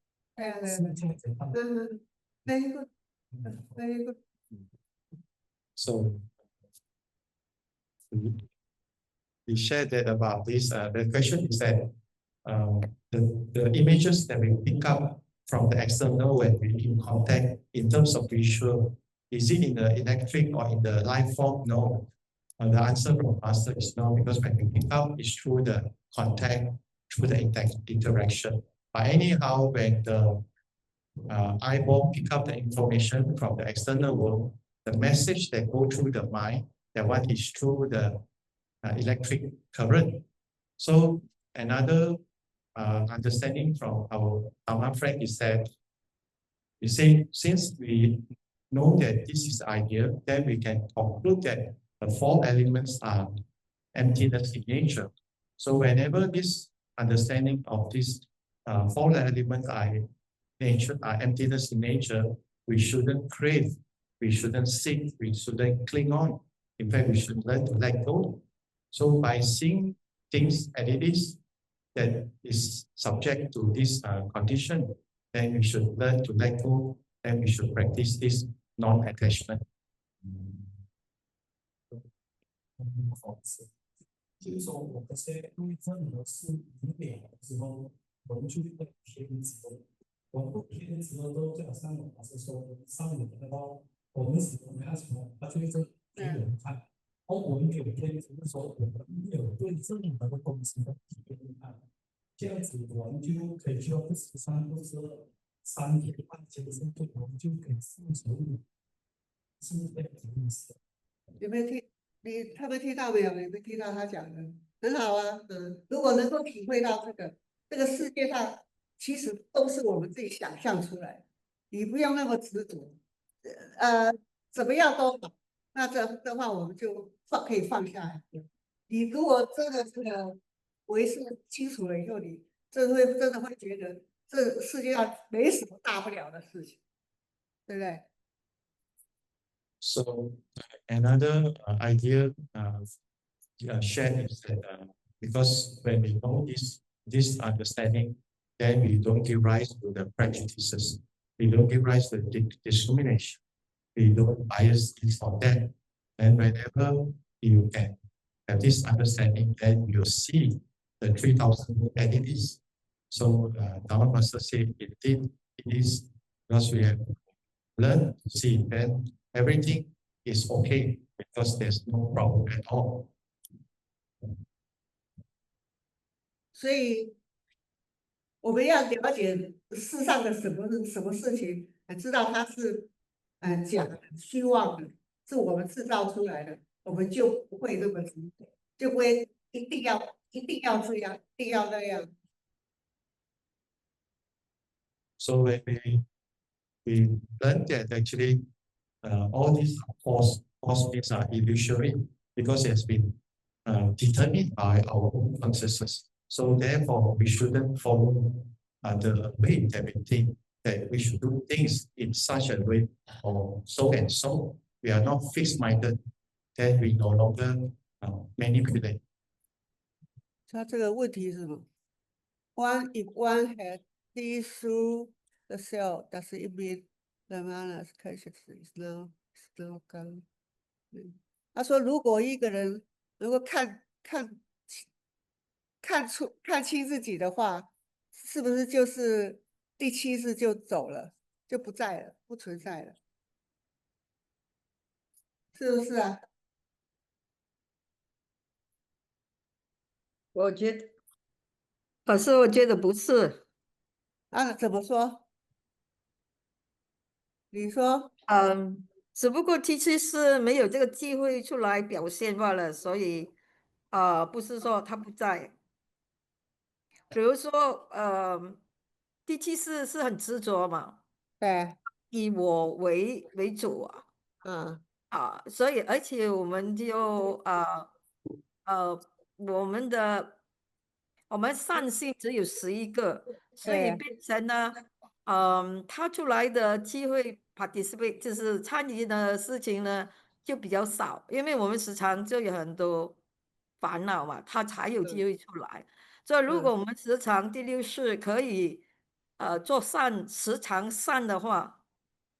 Speaker 5: 是这样子看。
Speaker 1: Very good, very good.
Speaker 2: So we shared that about this. The question is that the images that we pick up from the external when we in contact in terms of visual, is it in the electric or in the live form? No. The answer from Master is no, because when we pick up, it's through the contact, through the interaction. But anyhow, when the eyeball pick up the information from the external world, the message that go through the mind, that one is through the electric current. So another understanding from our Dharma friend is that we say, since we know that this is the idea, then we can conclude that the four elements are emptiness in nature. So whenever this understanding of these four elements are emptiness in nature, we shouldn't crave, we shouldn't seek, we shouldn't cling on. In fact, we should learn to let go. So by seeing things as it is, that is subject to this condition, then we should learn to let go, then we should practice this non-attachment.
Speaker 5: 就是说，我们现在对任何事理解的时候，我们就会偏执。我们不偏执的都就好像老师说，上瘾的话，我们喜欢看什么，他就会给我们看。而我们有偏执的时候，我们没有对任何的东西的体验看，这样子我们就可以去到13或者3点半结束，我们就可以付出，是这样子的意思。
Speaker 1: 有没有听？他们听到没有？有没有听到他讲的？很好啊，如果能够体会到这个世界上其实都是我们自己想象出来的，你不用那么执着，怎么样都好。那这的话，我们就可以放下来。你如果真的这个维识清楚了以后，你真的会觉得这世界上没什么大不了的事情，对不对？
Speaker 2: So another idea shared is that because when we know this understanding, then we don't give rise to the prejudices, we don't give rise to the discrimination, we don't bias this or that. And whenever you can have this understanding, then you see the 3,000 entities. So Dharma Master said, indeed it is, because we have learned to see then everything is okay because there's no problem at all.
Speaker 1: 所以我们要了解世上的什么事情，知道它是假的、虚妄的，是我们制造出来的，我们就不会那么执着，就不会一定要这样，一定要那样。
Speaker 2: So when we learn that actually all these false means are illusory because it has been determined by our own consciousness. So therefore, we shouldn't follow the way that we think that we should do things in such a way or so and so. we are not fixed-minded, then we no longer manipulate.
Speaker 1: 他这个问题是什么？If one had these through the cell, does it mean the man's consciousness is now gone？他说，如果一个人能够看清自己的话，是不是就是第七识就走了，就不在了，不存在了？是不是啊？
Speaker 4: 我觉得，可是我觉得不是。
Speaker 1: 啊，怎么说？你说？
Speaker 4: 只不过 T7是没有这个机会出来表现罢了，所以不是说他不在。比如说第7是很执着嘛，
Speaker 1: 对，
Speaker 4: 以我为主啊。
Speaker 1: 嗯，
Speaker 4: 所以而且我们就我们善性只有11个，所以
Speaker 1: 对，
Speaker 4: 变成呢，他出来的机会 participate 就是参与的事情呢就比较少，因为我们时常就有很多烦恼嘛，他才有机会出来。所以如果我们时常第6识可以做善，时常善的话，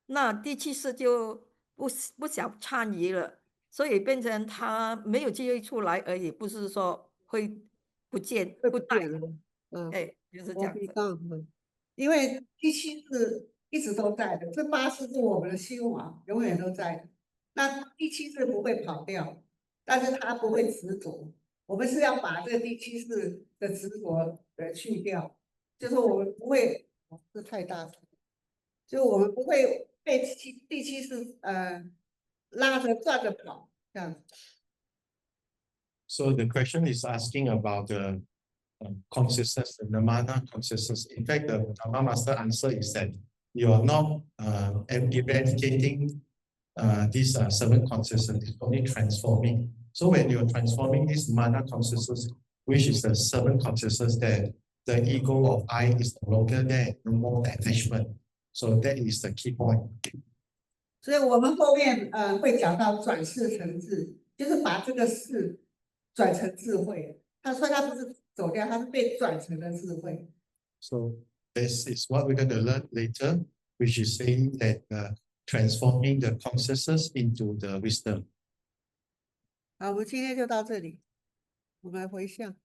Speaker 4: 那第7识就不想参与了，所以变成他没有机会出来而已，不是说会不见
Speaker 1: 会
Speaker 4: 不在。
Speaker 1: 不见了。
Speaker 4: 就是这
Speaker 1: 我比
Speaker 4: 样子。
Speaker 1: 因为第七是一直都在的，这8识是我们的心王，永远都在的。那第七识不会跑掉，但是它不会执着。我们是要把这个第七识的执着去掉，就是我们不会，这太大声，就我们不会被第七识拉着转着跑这样子。
Speaker 2: So the question is asking about the consciousness, the mana consciousness. In fact, the Dharma master answer is that you are not eradicating these 7 consciousness, it's only transforming. So when you're transforming this mana consciousness, which is the 7 consciousness, that the ego of I is no longer there, no more attachment. So that is the key point.
Speaker 1: 所以我们后面会讲到转世成智，就是把这个事转成智慧。他说他不是走掉，他是被转成了智慧。
Speaker 2: So this is what we're going to learn later, which is saying that transforming the consciousness into the wisdom.
Speaker 1: 好，我们今天就到这里，我们来回向。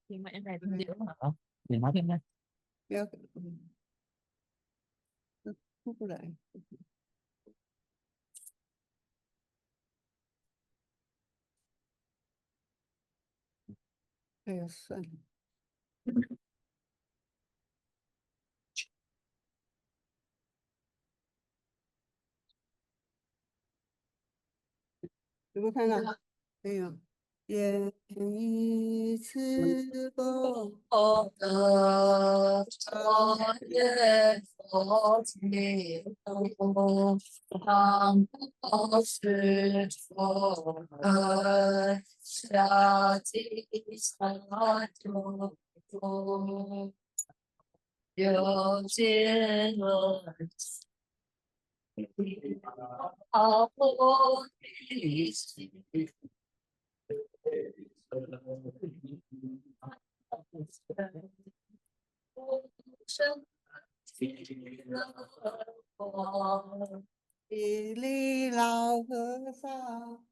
Speaker 3: thì mà em này tin điều hả? Thì nói thêm nha.
Speaker 1: 不要，出不来。哎呀，算了。有没有看到？没有。愿以此功
Speaker 3: 的作业佛体当不是佛下地萨埵有见了阿婆提起
Speaker 1: 地里老和尚